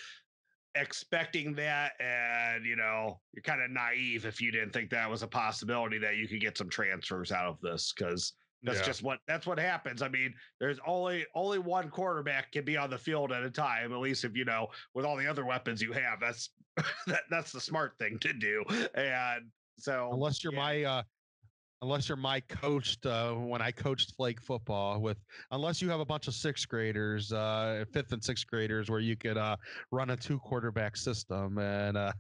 S2: expecting that. And, you're kind of naive if you didn't think that was a possibility that you could get some transfers out of this, because that's what happens. I mean, there's only one quarterback can be on the field at a time, at least if with all the other weapons you have, that's that's the smart thing to do. And so
S1: unless you're my coach, when I coached flag football, unless you have a bunch of 6th graders, 5th and 6th graders, where you could run a 2 quarterback system, and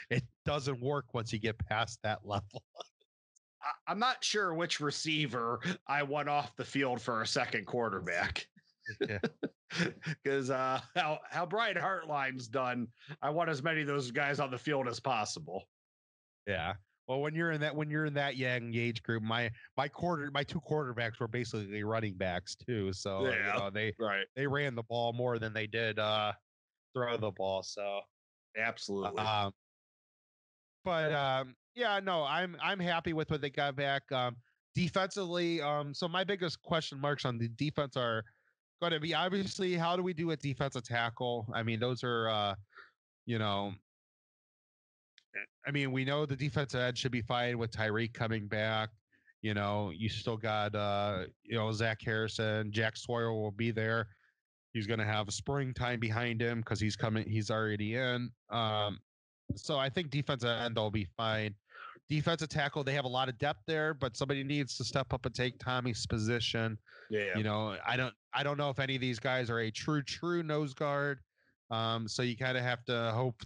S1: it doesn't work once you get past that level.
S2: I'm not sure which receiver I want off the field for a second quarterback. Because how Brian Hartline's done, I want as many of those guys on the field as possible.
S1: Yeah. Well, when you're in that young age group, my 2 quarterbacks were basically running backs too. So they ran the ball more than they did throw the ball. So
S2: absolutely.
S1: But yeah, no, I'm happy with what they got back. Defensively, so my biggest question marks on the defense are going to be obviously how do we do at defensive tackle? I mean, those are you know, I mean, we know the defensive end should be fine with Tyreek coming back. You know, you still got Zach Harrison, Jack Sawyer will be there. He's going to have a springtime behind him because he's already in. So I think defensive end will be fine. Defensive tackle, they have a lot of depth there, but somebody needs to step up and take Tommy's position.
S2: Yeah.
S1: You know, I don't know if any of these guys are a true nose guard. So you kind of have to hope,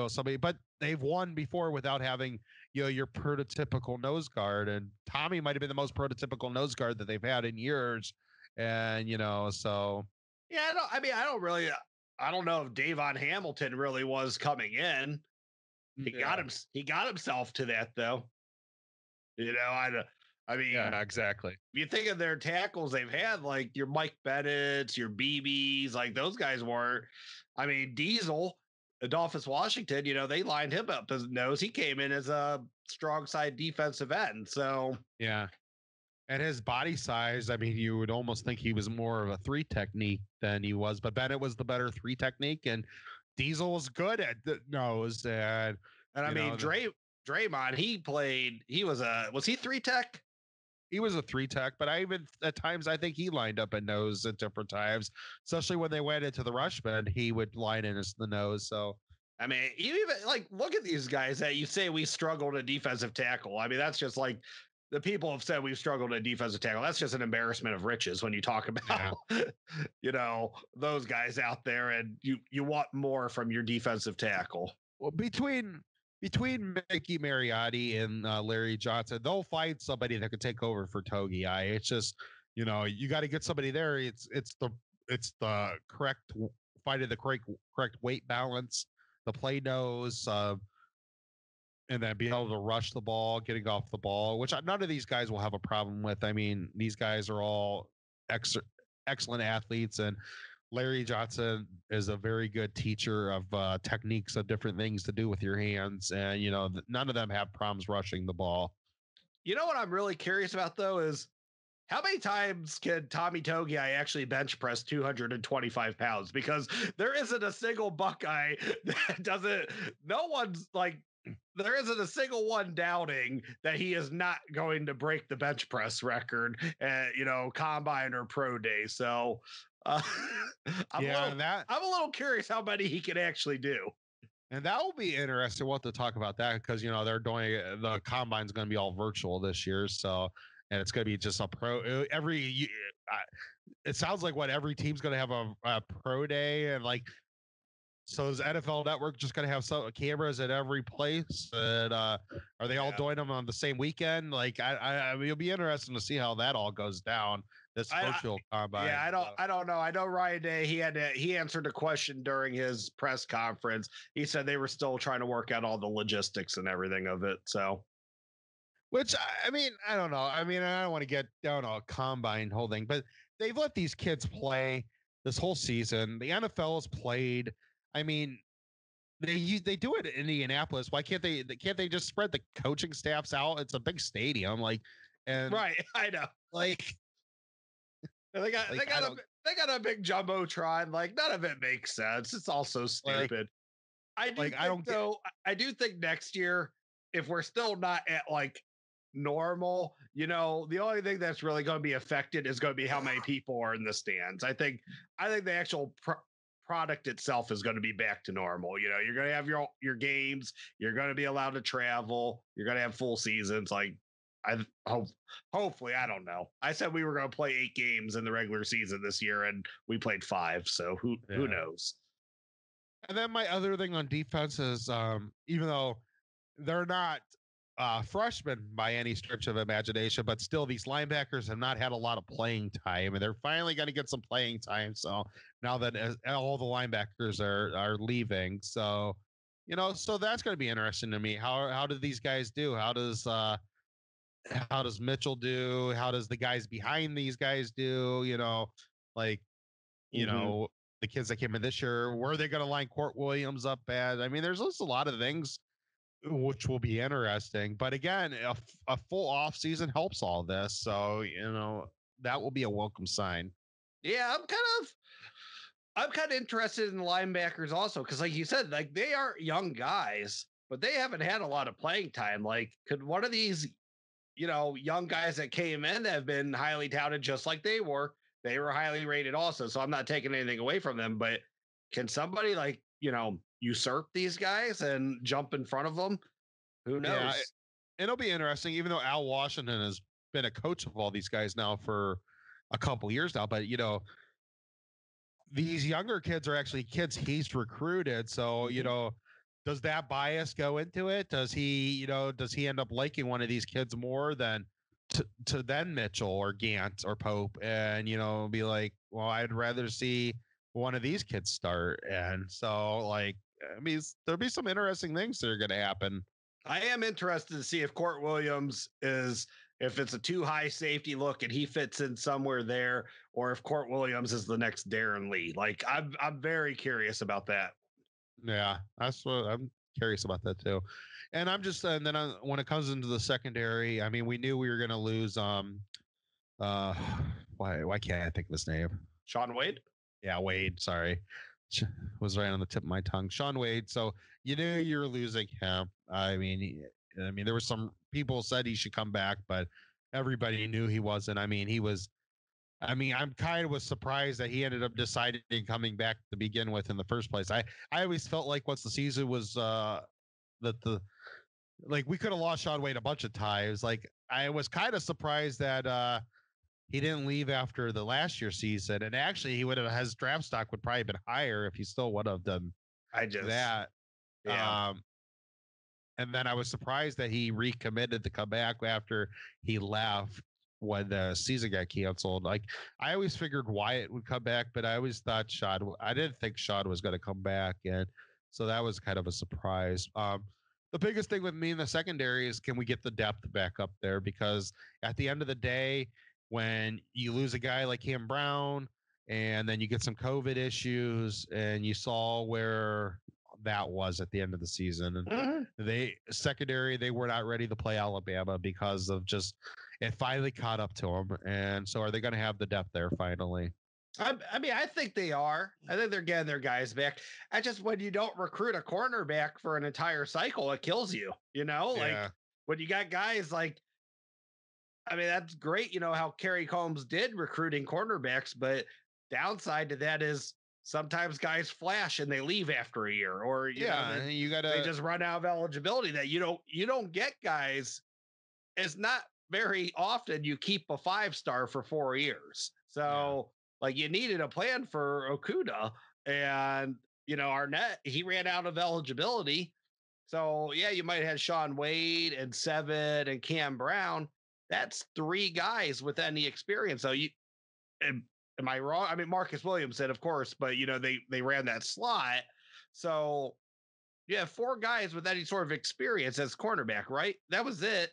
S1: somebody, but they've won before without having, your prototypical nose guard. And Tommy might have been the most prototypical nose guard that they've had in years. And, so.
S2: Yeah. I don't know if Davon Hamilton really was coming in. He got himself to that though. I mean,
S1: yeah, exactly.
S2: If you think of their tackles they've had, like your Mike Bennett's, your BBs, like those guys weren't. I mean, Diesel, Adolphus Washington, they lined him up as nose. He came in as a strong side defensive end. So
S1: yeah. And his body size, I mean, you would almost think he was more of a 3 technique than he was, but Bennett was the better 3 technique, and Diesel was good at the nose. And
S2: I mean, Draymond, was he 3 tech?
S1: He was a 3 tech, but at times I think he lined up a nose at different times, especially when they went into the rush bend, he would line in as the nose. So,
S2: I mean, you even look at these guys that you say we struggled at defensive tackle. I mean, that's just like the people have said we've struggled at defensive tackle. That's just an embarrassment of riches when you talk about, those guys out there, and you want more from your defensive tackle.
S1: Well, between Mickey Mariotti and Larry Johnson, they'll find somebody that can take over for Togai. It's just, you got to get somebody there. It's the correct finding the correct weight balance, the play nose, and then being able to rush the ball, getting off the ball, which none of these guys will have a problem with. I mean, these guys are all excellent athletes, and Larry Johnson is a very good teacher of techniques of different things to do with your hands. And, none of them have problems rushing the ball.
S2: You know what I'm really curious about, though, is how many times can Tommy Togai actually bench press 225 pounds? Because there isn't a single Buckeye that doesn't, there isn't a single one doubting that he is not going to break the bench press record at, combine or pro day. So I'm a little curious how many he can actually do.
S1: And that will be interesting. We'll have to talk about that because, they're doing the combine's going to be all virtual this year. So, and it's going to be just a pro it sounds like every team's going to have a pro day, and so is NFL Network just going to have some cameras at every place? And are they all doing them on the same weekend? It'll be interesting to see how that all goes down. This virtual combine.
S2: Yeah, I don't know. I know Ryan Day, he answered a question during his press conference. He said they were still trying to work out all the logistics and everything of it. So,
S1: which, I mean, I don't know. I mean, I don't want to get down a combine whole thing, but they've let these kids play this whole season. The NFL has played. I mean, they do it in Indianapolis. Why can't they just spread the coaching staffs out? It's a big stadium, right.
S2: I know. They got a big jumbotron. None of it makes sense. It's all so stupid. I do think next year, if we're still not at normal, the only thing that's really going to be affected is going to be how many people are in the stands. I think the actual product itself is going to be back to normal. You're going to have your games. You're going to be allowed to travel. You're going to have full seasons. Hopefully, I don't know. I said we were going to play 8 games in the regular season this year, and we played 5. So who knows?
S1: And then my other thing on defense is, even though they're not freshmen by any stretch of imagination, but still these linebackers have not had a lot of playing time, and they're finally going to get some playing time. So now that all the linebackers are leaving, so so that's going to be interesting to me. How do these guys do? How does Mitchell do? How does the guys behind these guys do? The kids that came in this year, were they going to line Court Williams up bad? I mean, there's just a lot of things which will be interesting. But again, a full off season helps all this. So, that will be a welcome sign.
S2: Yeah, I'm kind of interested in the linebackers also, because like you said, like they are young guys, but they haven't had a lot of playing time. Like, could one of these, young guys that came in that have been highly touted, just like they were highly rated also. So I'm not taking anything away from them, but can somebody like, usurp these guys and jump in front of them? Who
S1: Yeah,
S2: knows?
S1: it'll be interesting, even though Al Washington has been a coach of all these guys now for a couple years now. But, these younger kids are actually kids he's recruited. So, does that bias go into it? Does he end up liking one of these kids more than to then Mitchell or Gant or Pope, and, be like, well, I'd rather see one of these kids start. And so, like, I mean, there'll be some interesting things that are going to happen.
S2: I am interested to see if Court Williams if it's a too high safety look and he fits in somewhere there, or if Court Williams is the next Darren Lee. Like I'm very curious about that.
S1: Yeah, that's what I'm curious about that too. And I'm just, and then when it comes into the secondary, I mean, we knew we were going to lose. Uh, why can't I think of his name?
S2: Shaun Wade.
S1: Yeah, Wade. Sorry, was right on the tip of my tongue. Shaun Wade. So you knew you were losing him. I mean, there were some people said he should come back, but everybody knew he wasn't. I mean, he was. I mean, I'm kind of was surprised that he ended up deciding coming back to begin with in the first place. I always felt like once the season was that the like we could have lost Shaun Wade a bunch of times. Like I was kind of surprised that he didn't leave after the last year's season, and actually he would have his draft stock would probably have been higher if he still would have done that.
S2: Yeah.
S1: And then I was surprised that he recommitted to come back after he left when the season got canceled. Like I always figured Wyatt would come back, but I always thought I didn't think Shaun was going to come back. And so that was kind of a surprise. The biggest thing with me in the secondary is can we get the depth back up there? Because at the end of the day, when you lose a guy like Cam Brown and then you get some COVID issues and you saw where that was at the end of the season. And they were not ready to play Alabama because of just it finally caught up to them. And so are they going to have the depth there finally?
S2: I mean, I think they are. I think they're getting their guys back. I just when you don't recruit a cornerback for an entire cycle, it kills you. Like when you got guys like, I mean, that's great. How Kerry Combs did recruiting cornerbacks, but downside to that is sometimes guys flash and they leave after a year, or they just run out of eligibility. That you don't get guys. It's not very often you keep a 5-star for 4 years. So like you needed a plan for Okudah, and Arnett, he ran out of eligibility. So yeah, you might have Shaun Wade and Seven and Cam Brown. That's 3 guys with any experience. So am I wrong? I mean, Marcus Williams said, of course, but they ran that slot. So you have 4 guys with any sort of experience as cornerback, right? That was it.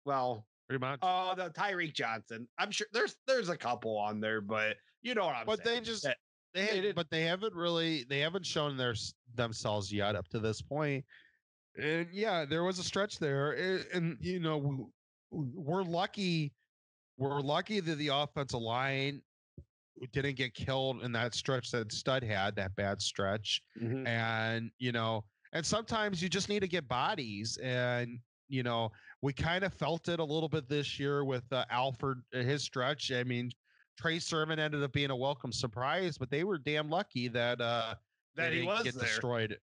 S2: Well,
S1: pretty much.
S2: Oh, the Tyreek Johnson. I'm sure there's a couple on there, but you know what I'm saying.
S1: But they haven't shown themselves yet up to this point. And yeah, there was a stretch there, and we're lucky. We're lucky that the offensive line didn't get killed in that stretch that Stud had, that bad stretch.
S2: Mm-hmm.
S1: And, and sometimes you just need to get bodies. And, we kind of felt it a little bit this year with Alford, his stretch. I mean, Trey Sermon ended up being a welcome surprise, but they were damn lucky that
S2: he was
S1: get
S2: there.
S1: destroyed.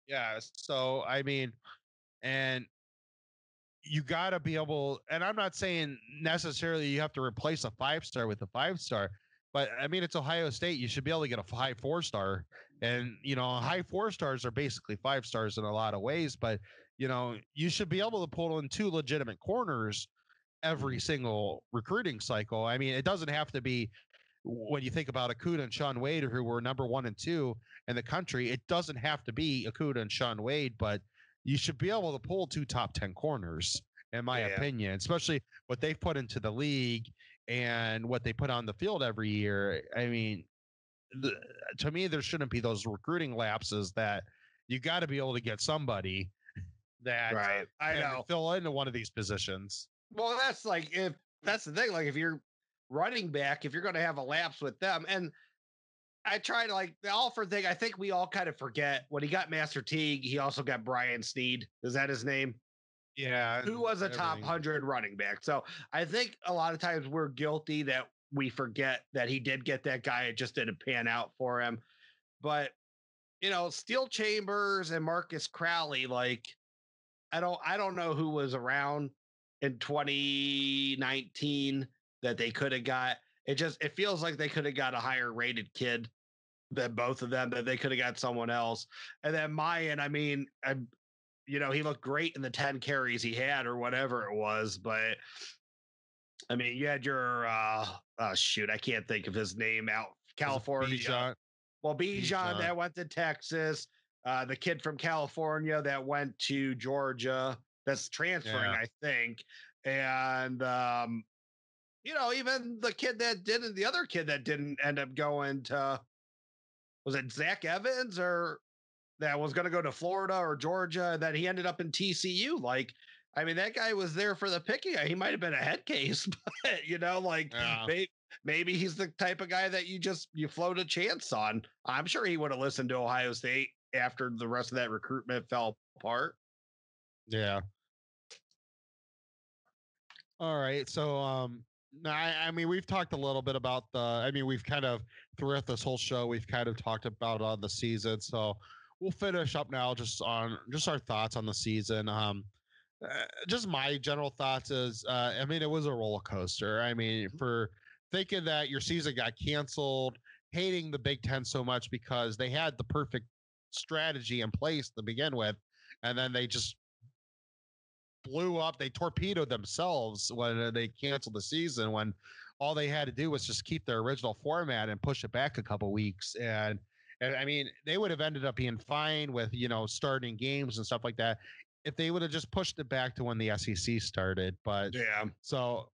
S1: Yeah. So, I mean, and you got to be able, and I'm not saying necessarily you have to replace a 5-star with a 5-star, but I mean, it's Ohio State. You should be able to get a high 4-star, and high 4-stars are basically 5-stars in a lot of ways. But you should be able to pull in 2 legitimate corners every single recruiting cycle. I mean, it doesn't have to be when you think about Okudah and Shaun Wade, who were number 1 and 2 in the country. It doesn't have to be Okudah and Shaun Wade, but you should be able to pull 2 top 10 corners, in my opinion, especially what they've put into the league and what they put on the field every year. I mean, to me, there shouldn't be those recruiting lapses that you got to be able to get somebody that
S2: I know.
S1: fill into one of these positions.
S2: Well, that's like, if that's the thing, like if you're running back, if you're going to have a lapse with them, and I try to, like, the Alford thing, I think we all kind of forget when he got Master Teague, he also got Brian Sneed. Is that his name?
S1: Yeah.
S2: Who was a top 100 running back. So I think a lot of times we're guilty that we forget that he did get that guy. It just didn't pan out for him. But, Steel Chambers and Marcus Crowley, like, I don't know who was around in 2019 that they could have got. It feels like they could have got a higher rated kid than both of them, that they could have got someone else. And then Mayan, I mean, he looked great in the 10 carries he had or whatever it was. But I mean, you had your, shoot, I can't think of his name, out California.
S1: Bijan.
S2: Well, Bijan that went to Texas. The kid from California that went to Georgia that's transferring, I think. And, even the other kid that didn't end up going to, was it Zach Evans, or that was going to go to Florida or Georgia, that he ended up in TCU. Like, I mean, that guy was there for the picking. He might have been a head case, but maybe he's the type of guy that you float a chance on. I'm sure he would have listened to Ohio State after the rest of that recruitment fell apart.
S1: Yeah. All right. So, I mean, we've talked a little bit about we've kind of, throughout this whole show, we've kind of talked about on the season. So we'll finish up now just on our thoughts on the season. Just my general thoughts is, it was a roller coaster. I mean, for thinking that your season got canceled, hating the Big Ten so much because they had the perfect strategy in place to begin with, and then they just blew up. They torpedoed themselves when they canceled the season, when all they had to do was just keep their original format and push it back a couple weeks. And I mean, they would have ended up being fine with, starting games and stuff like that if they would have just pushed it back to when the SEC started. But
S2: yeah,
S1: so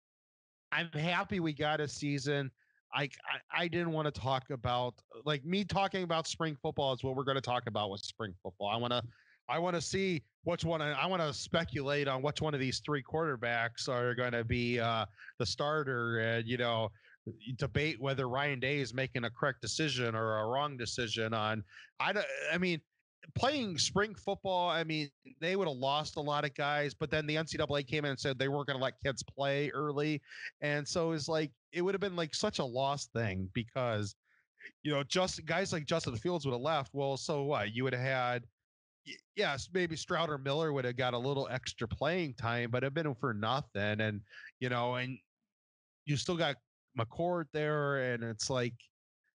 S1: I'm happy we got a season. I didn't want to talk about, like, me talking about spring football is what we're going to talk about with spring football. I want to see which one. I want to speculate on which one of these three quarterbacks are going to be the starter, and debate whether Ryan Day is making a correct decision or a wrong decision on. I mean, playing spring football, I mean, they would have lost a lot of guys, but then the NCAA came in and said they weren't going to let kids play early, and so it's like it would have been like such a lost thing because just guys like Justin Fields would have left. Well, so what? You would have had. Yes, maybe Stroud or Miller would have got a little extra playing time, but it'd been for nothing. And, and you still got McCord there. And it's like,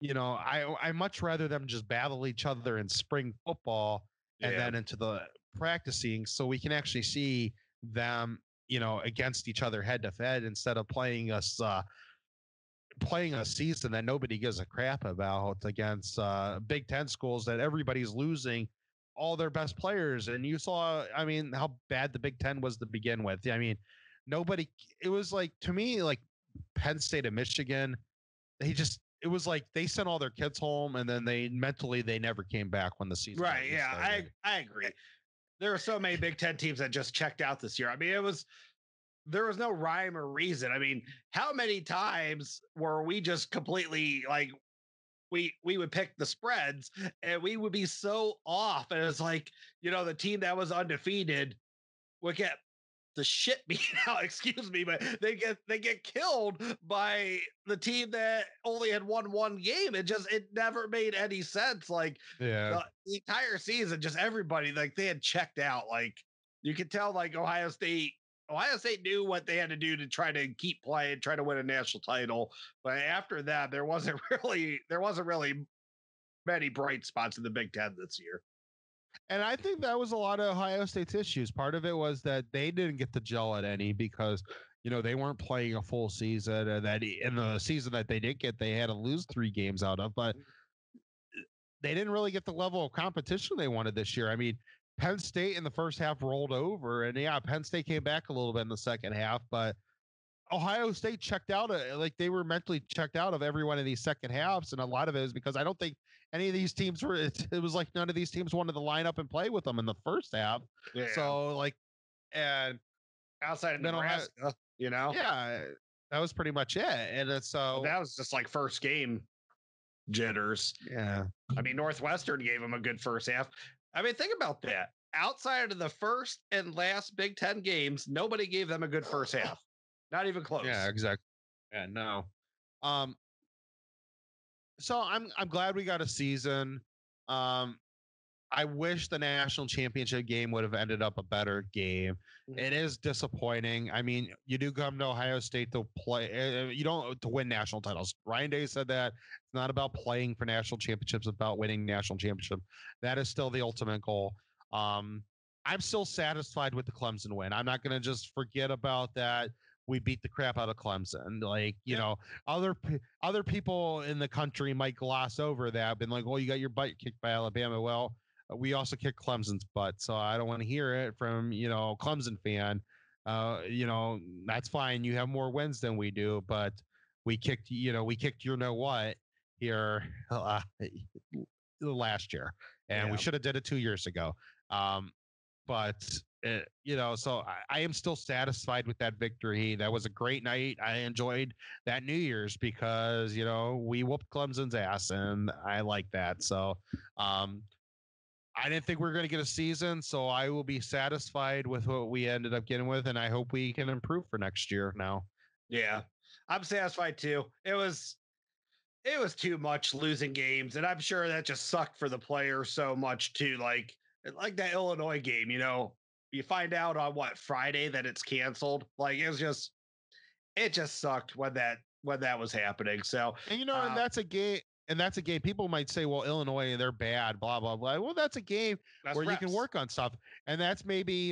S1: I much rather them just battle each other in spring football and then into the practicing so we can actually see them, against each other head to head instead of playing a season that nobody gives a crap about against Big Ten schools that everybody's losing all their best players. And you saw, I mean, how bad the Big Ten was to begin with. I mean, it was like, to me, like Penn State and Michigan, it was like they sent all their kids home and then they never came back when the season.
S2: Right. Yeah. I agree. There are so many Big Ten teams that just checked out this year. I mean, there was no rhyme or reason. I mean, how many times were we just completely like, we would pick the spreads and we would be so off. And it's like, the team that was undefeated would get the shit beat out, excuse me, but they get killed by the team that only had won one game. It never made any sense. Like the entire season, just everybody, like they had checked out. Like you could tell, like Ohio State knew what they had to do to try to keep playing, try to win a national title. But after that, there wasn't really many bright spots in the Big Ten this year.
S1: And I think that was a lot of Ohio State's issues. Part of it was that they didn't get to gel at any because, they weren't playing a full season, and that in the season that they did get, they had to lose 3 games out of, but they didn't really get the level of competition they wanted this year. I mean, Penn State in the first half rolled over, and Penn State came back a little bit in the second half, but Ohio State checked out, like they were mentally checked out of every one of these second halves. And a lot of it is because I don't think any of these teams were, it was like none of these teams wanted to line up and play with them in the first half.
S2: Yeah.
S1: So like, and
S2: outside of Nebraska,
S1: yeah, that was pretty much it. And so
S2: that was just like first game jitters.
S1: Yeah.
S2: I mean, Northwestern gave them a good first half. I mean, think about that. Outside of the first and last Big Ten games, nobody gave them a good first half. Not even close.
S1: Yeah, exactly. Yeah, no. So I'm glad we got a season. I wish the national championship game would have ended up a better game. It is disappointing. I mean, you do come to Ohio State to play. You don't to win national titles. Ryan Day said that it's not about playing for national championships, it's about winning national championship. That is still the ultimate goal. I'm still satisfied with the Clemson win. I'm not going to just forget about that. We beat the crap out of Clemson. Like, you know, other people in the country might gloss over that, been like, "Oh, you got your butt kicked by Alabama." Well, we also kicked Clemson's butt, so I don't want to hear it from Clemson fan. That's fine. You have more wins than we do, but we kicked you know what here last year, and we should have did it 2 years ago. So I am still satisfied with that victory. That was a great night. I enjoyed that New Year's because we whooped Clemson's ass, and I like that. So I didn't think we were going to get a season, so I will be satisfied with what we ended up getting with, and I hope we can improve for next year now.
S2: Yeah, I'm satisfied too. It was too much losing games, and I'm sure that just sucked for the players so much too. Like that Illinois game, you find out on Friday that it's canceled. Like it just sucked when that was happening. So
S1: and and that's a game. And that's a game. People might say, "Well, Illinois, they're bad." Blah blah blah. Well, that's a game where you can work on stuff, and that's maybe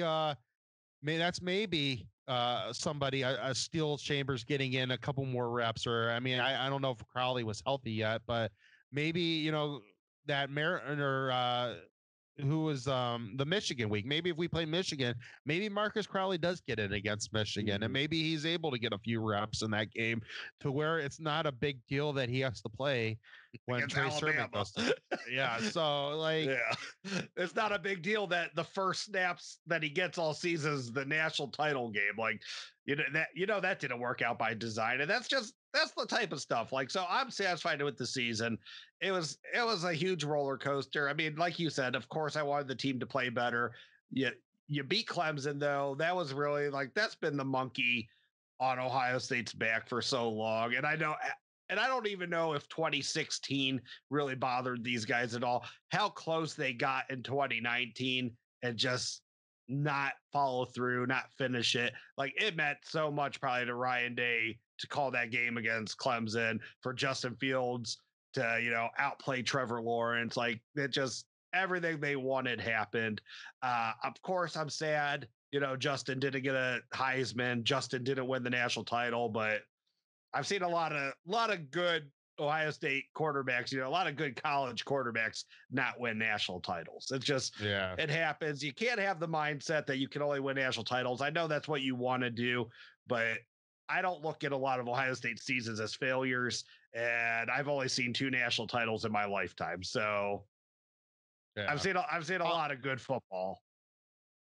S1: somebody, a Steel Chambers getting in a couple more reps, or I don't know if Crowley was healthy yet, but maybe that Mariner who was the Michigan week. Maybe if we play Michigan, maybe Marcus Crowley does get in against Michigan, and maybe he's able to get a few reps in that game to where it's not a big deal that he has to play when Trey Sermon goes. Yeah, so
S2: it's not a big deal that the first snaps that he gets all season is the national title game. Like that didn't work out by design, and that's the type of stuff. Like, so I'm satisfied with the season. It was a huge roller coaster. I mean, like you said, of course I wanted the team to play better. You beat Clemson though. That was really that's been the monkey on Ohio State's back for so long. And I don't even know if 2016 really bothered these guys at all. How close they got in 2019 and just not follow through, not finish it. Like it meant so much probably to Ryan Day to call that game against Clemson, for Justin Fields to, outplay Trevor Lawrence. Like it just, everything they wanted happened. Of course, I'm sad, Justin didn't get a Heisman. Justin didn't win the national title, but I've seen a lot of good Ohio State quarterbacks, a lot of good college quarterbacks not win national titles. It's just, it happens. You can't have the mindset that you can only win national titles. I know that's what you want to do, but I don't look at a lot of Ohio State seasons as failures. And I've only seen 2 national titles in my lifetime. So I've seen a lot of good football.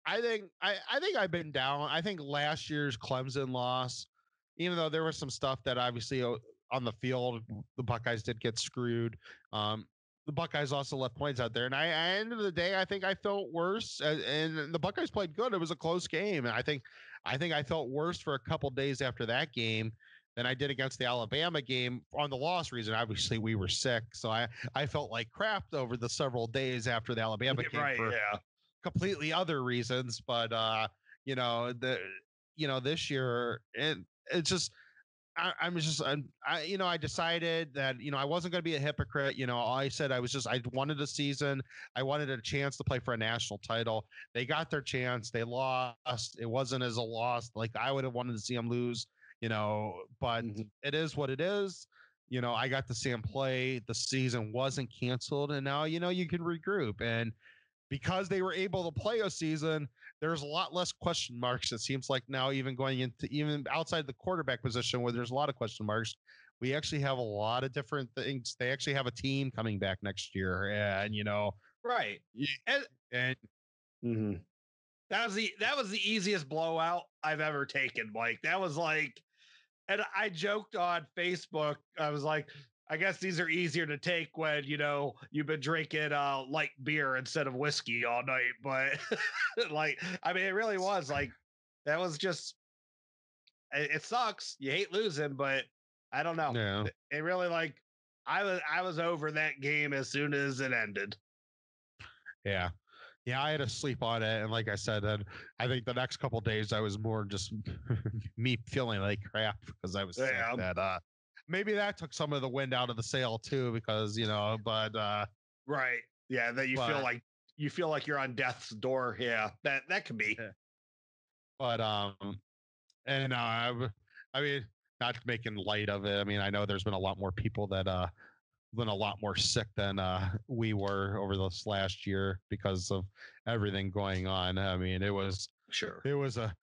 S1: I think I've been down. I think last year's Clemson loss, even though there was some stuff that obviously on the field, the Buckeyes did get screwed. The Buckeyes also left points out there. And at the end of the day, I think I felt worse. And the Buckeyes played good. It was a close game. And I think I felt worse for a couple days after that game than I did against the Alabama game on the loss reason. Obviously, we were sick. So I felt like crap over the several days after the Alabama game for completely other reasons. But, this year, it's just, I decided that, I wasn't going to be a hypocrite. I said I wanted a season. I wanted a chance to play for a national title. They got their chance. They lost. It wasn't as a loss. Like I would have wanted to see them lose, but it is what it is. I got to see them play. The season wasn't canceled, and now, you can regroup. And because they were able to play a season, there's a lot less question marks. It seems like now, even going into even outside the quarterback position where there's a lot of question marks, we actually have a lot of different things. They actually have a team coming back next year, and
S2: right.
S1: And
S2: mm-hmm. That was the easiest blowout I've ever taken. Like that was like, and I joked on Facebook. I was like, I guess these are easier to take when you've been drinking light beer instead of whiskey all night. But like, I mean, it really was like that was just. It sucks. You hate losing, but I don't know.
S1: Yeah.
S2: It really like I was over that game as soon as it ended.
S1: Yeah. Yeah, I had to sleep on it, and like I said, and I think the next couple of days I was more just me feeling like crap because I was sick. That maybe that took some of the wind out of the sail too, because but
S2: right, yeah, that you feel like you're on death's door. Yeah, that could be.
S1: But and I mean, not making light of it. I mean, I know there's been a lot more people that been a lot more sick than we were over this last year because of everything going on. I mean, it was a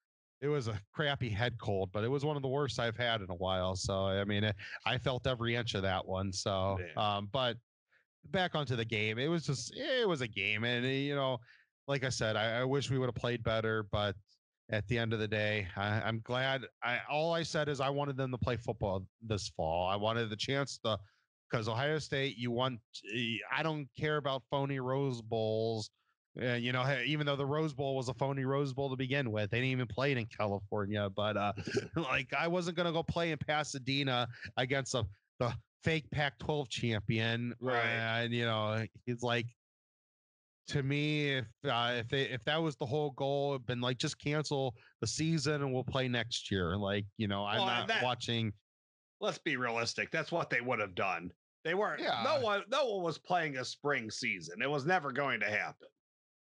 S1: crappy head cold, but it was one of the worst I've had in a while. So I mean, I felt every inch of that one. So but back onto the game, it was a game, and like I said, I wish we would have played better, but at the end of the day, I'm glad. All I said is I wanted them to play football this fall. I wanted the chance to, because Ohio State, I don't care about phony Rose Bowls. Even though the Rose Bowl was a phony Rose Bowl to begin with, they didn't even play it in California. But like, I wasn't gonna go play in Pasadena against the fake Pac-12 champion,
S2: right?
S1: And he's like, to me, if that was the whole goal, it'd been like, just cancel the season and we'll play next year. Like, I'm not watching.
S2: Let's be realistic. That's what they would have done. They weren't. Yeah. No one was playing a spring season. It was never going to happen.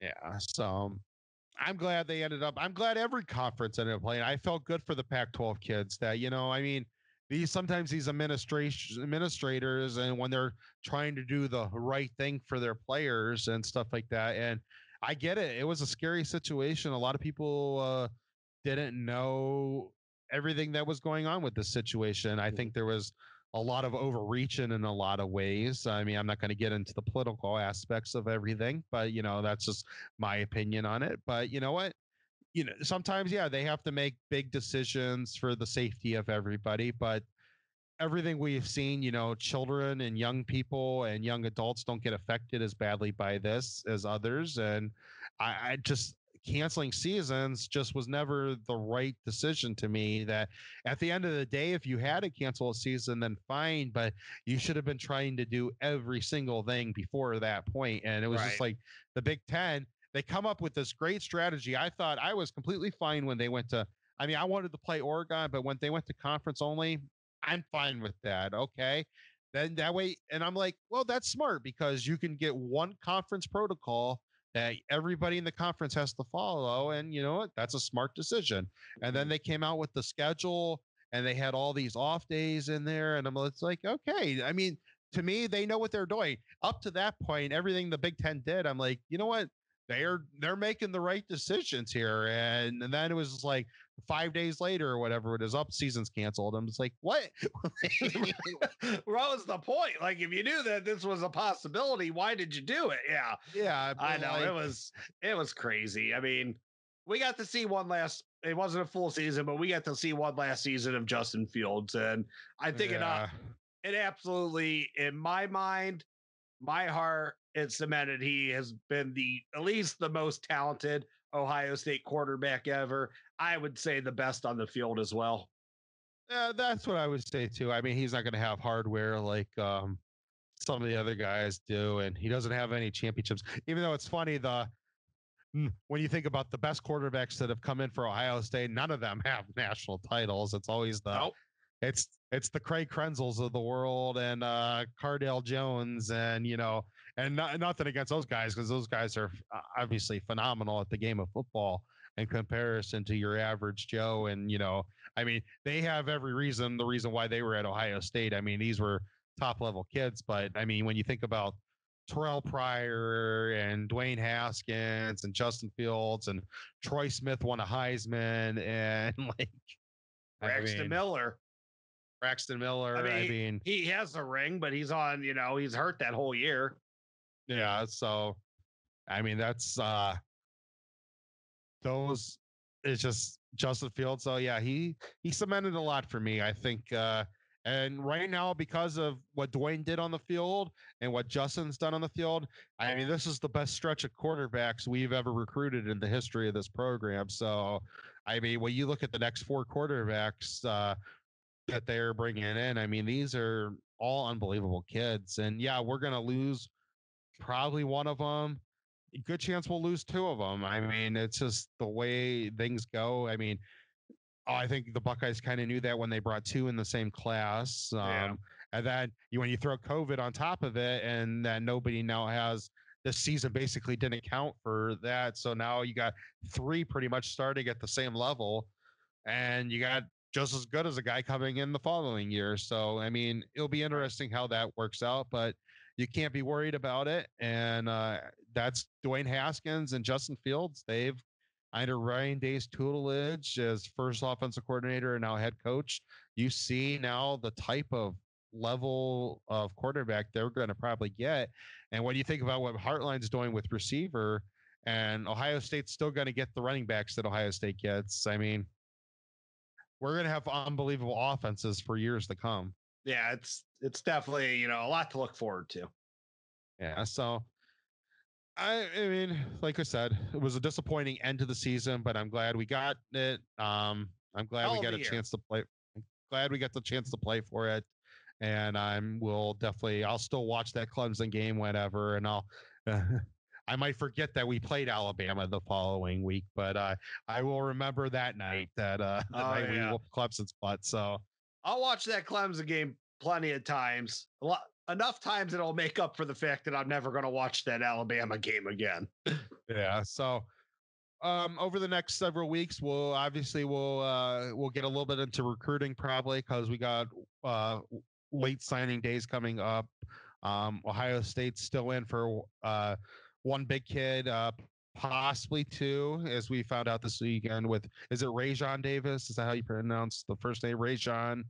S1: Yeah. So I'm glad they ended up. I'm glad every conference ended up playing. I felt good for the Pac-12 kids that, I mean, sometimes these administrators, and when they're trying to do the right thing for their players and stuff like that. And I get it. It was a scary situation. A lot of people didn't know everything that was going on with this situation. I think there was a lot of overreaching in a lot of ways. I mean, I'm not going to get into the political aspects of everything, but that's just my opinion on it. But you know what? Sometimes, they have to make big decisions for the safety of everybody, but everything we've seen, children and young people and young adults don't get affected as badly by this as others. And I just, canceling seasons just was never the right decision to me. That at the end of the day, if you had to cancel a season, then fine, but you should have been trying to do every single thing before that point. And it was just like the Big Ten, they come up with this great strategy. I thought I was completely fine when they went to, I mean, I wanted to play Oregon, but when they went to conference only, I'm fine with that. Okay. Then that way, and I'm like, well, that's smart, because you can get one conference protocol that everybody in the conference has to follow. And you know what? That's a smart decision. And then they came out with the schedule, and they had all these off days in there. And it's like, okay. I mean, to me, they know what they're doing. Up to that point, everything the Big Ten did, I'm like, you know what? They're making the right decisions here. And then it was like 5 days later or whatever it is, season's canceled. I'm just like, what?
S2: What was the point? Like, if you knew that this was a possibility, why did you do it?
S1: Yeah,
S2: I know, it was crazy. I mean, we got to see it wasn't a full season, but we got to see one last season of Justin Fields. And I think it absolutely, in my mind, my heart, it's cemented he has been at least the most talented Ohio State quarterback ever. I would say the best on the field as well.
S1: That's what I would say too. I mean, he's not going to have hardware like some of the other guys do, and he doesn't have any championships. Even though it's funny, when you think about the best quarterbacks that have come in for Ohio State, none of them have national titles. It's always it's the Craig Krenzels of the world, and Cardale Jones, and nothing against those guys, because those guys are obviously phenomenal at the game of football in comparison to your average Joe. And I mean, they have every reason, the reason why they were at Ohio State. I mean, these were top level kids, but I mean, when you think about Terrell Pryor and Dwayne Haskins and Justin Fields and Troy Smith won a Heisman and like
S2: Braxton Miller.
S1: Braxton Miller. I mean,
S2: he has a ring, but he's on, he's hurt that whole year.
S1: Yeah. So, I mean, that's those it's just Justin Fields. So yeah, he cemented a lot for me, I think. And right now, because of what Dwayne did on the field and what Justin's done on the field, I mean, this is the best stretch of quarterbacks we've ever recruited in the history of this program. So, I mean, when you look at the next 4 quarterbacks that they're bringing in, I mean, these are all unbelievable kids. And yeah, we're going to lose probably one of them. Good chance we'll lose 2 of them. I mean, it's just the way things go. I mean, I think the Buckeyes kind of knew that when they brought 2 in the same class. And then when you throw COVID on top of it, and then nobody now has this season basically didn't count for that. So now you got 3 pretty much starting at the same level, and you got just as good as a guy coming in the following year. So, I mean, it'll be interesting how that works out, but you can't be worried about it. And that's Dwayne Haskins and Justin Fields. They've, under Ryan Day's tutelage as first offensive coordinator and now head coach, you see now the type of level of quarterback they're going to probably get. And when you think about what Hartline's doing with receiver, and Ohio State's still going to get the running backs that Ohio State gets, I mean, we're going to have unbelievable offenses for years to come.
S2: Yeah, it's definitely, a lot to look forward to.
S1: Yeah. So I mean, like I said, it was a disappointing end to the season, but I'm glad we got it. I'm glad we got a chance to play. I'm glad we got the chance to play for it. And I'll still watch that Clemson game whenever. And I might forget that we played Alabama the following week, but I will remember that night, we whooped Clemson's butt. So
S2: I'll watch that Clemson game plenty of times. Enough times that I'll make up for the fact that I'm never going to watch that Alabama game again.
S1: Yeah. So over the next several weeks, we'll get a little bit into recruiting probably because we got late signing days coming up. Ohio State's still in for one big kid, possibly 2, as we found out this weekend is it Rajon Davis? Is that how you pronounce the first name? Rajon.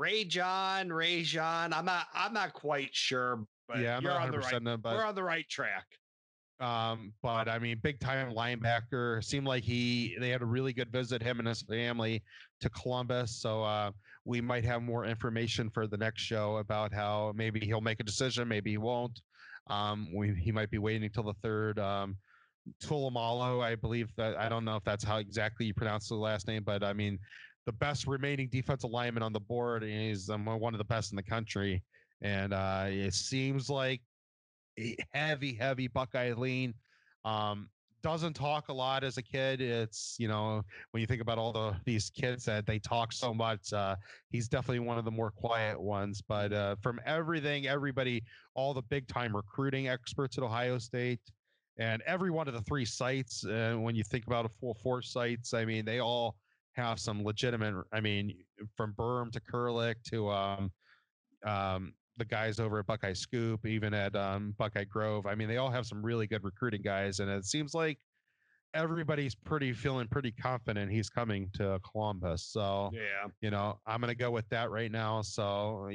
S2: I'm not quite sure, but
S1: yeah,
S2: we're on the right track.
S1: But I mean, big time linebacker. Seemed like they had a really good visit, him and his family, to Columbus. So we might have more information for the next show about how maybe he'll make a decision, maybe he won't. He might be waiting until the 3rd. Tulamalo, I believe that. I don't know if that's how exactly you pronounce the last name, but I mean, the best remaining defensive lineman on the board is one of the best in the country. And it seems like heavy Buckeye lean. Doesn't talk a lot as a kid. It's, when you think about all these kids that they talk so much, he's definitely one of the more quiet ones. But from everybody, all the big time recruiting experts at Ohio State and every one of the 3 sites, when you think about a full 4 sites, I mean, they all have some legitimate, I mean, from Burm to Kurlick to the guys over at Buckeye Scoop, even at Buckeye Grove. I mean, they all have some really good recruiting guys, and it seems like everybody's feeling pretty confident he's coming to Columbus. So, I'm going to go with that right now. So,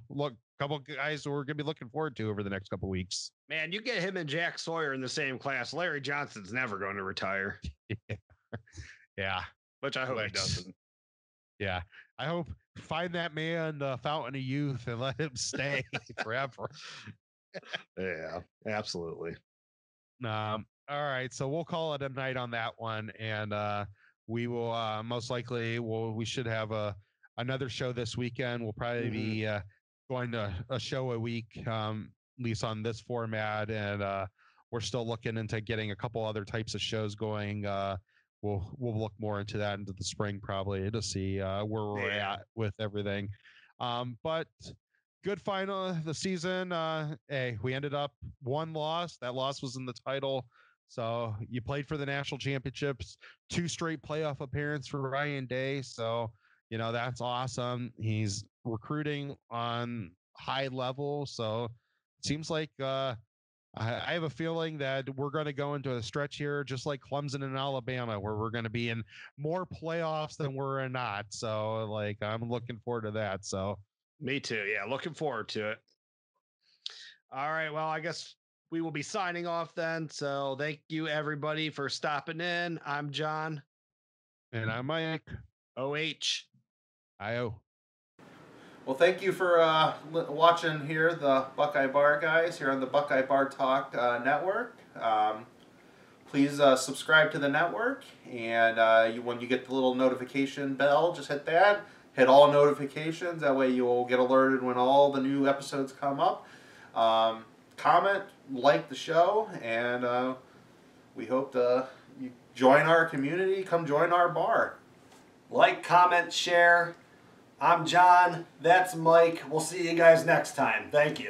S1: look, a couple guys we're going to be looking forward to over the next couple weeks.
S2: Man, you get him and Jack Sawyer in the same class. Larry Johnson's never going to retire.
S1: Yeah.
S2: Which I hope he doesn't.
S1: Yeah. I hope find that man the fountain of youth and let him stay forever.
S2: Yeah, absolutely.
S1: All right. So we'll call it a night on that one. And we will most likely we should have another show this weekend. We'll probably be going to a show a week, at least on this format. And we're still looking into getting a couple other types of shows going. We'll look more into that into the spring probably to see where we're at with everything. But good final of the season. Hey, we ended up 1 loss. That loss was in the title. So you played for the national championships, 2 straight playoff appearances for Ryan Day. So, that's awesome. He's recruiting on high level. So it seems like I have a feeling that we're going to go into a stretch here, just like Clemson and Alabama, where we're going to be in more playoffs than we're in not. So, like, I'm looking forward to that. So,
S2: me too. Yeah, looking forward to it. All right. Well, I guess we will be signing off then. So, thank you everybody for stopping in. I'm John.
S1: And I'm Mike.
S2: OH.
S1: IO.
S3: Well, thank you for watching here, the Buckeye Bar Guys, here on the Buckeye Bar Talk network. Please subscribe to the network, and when you get the little notification bell, just hit that. Hit all notifications. That way you'll get alerted when all the new episodes come up. Comment, like the show, and we hope you join our community. Come join our bar.
S4: Like, comment, share. I'm John. That's Mike. We'll see you guys next time. Thank you.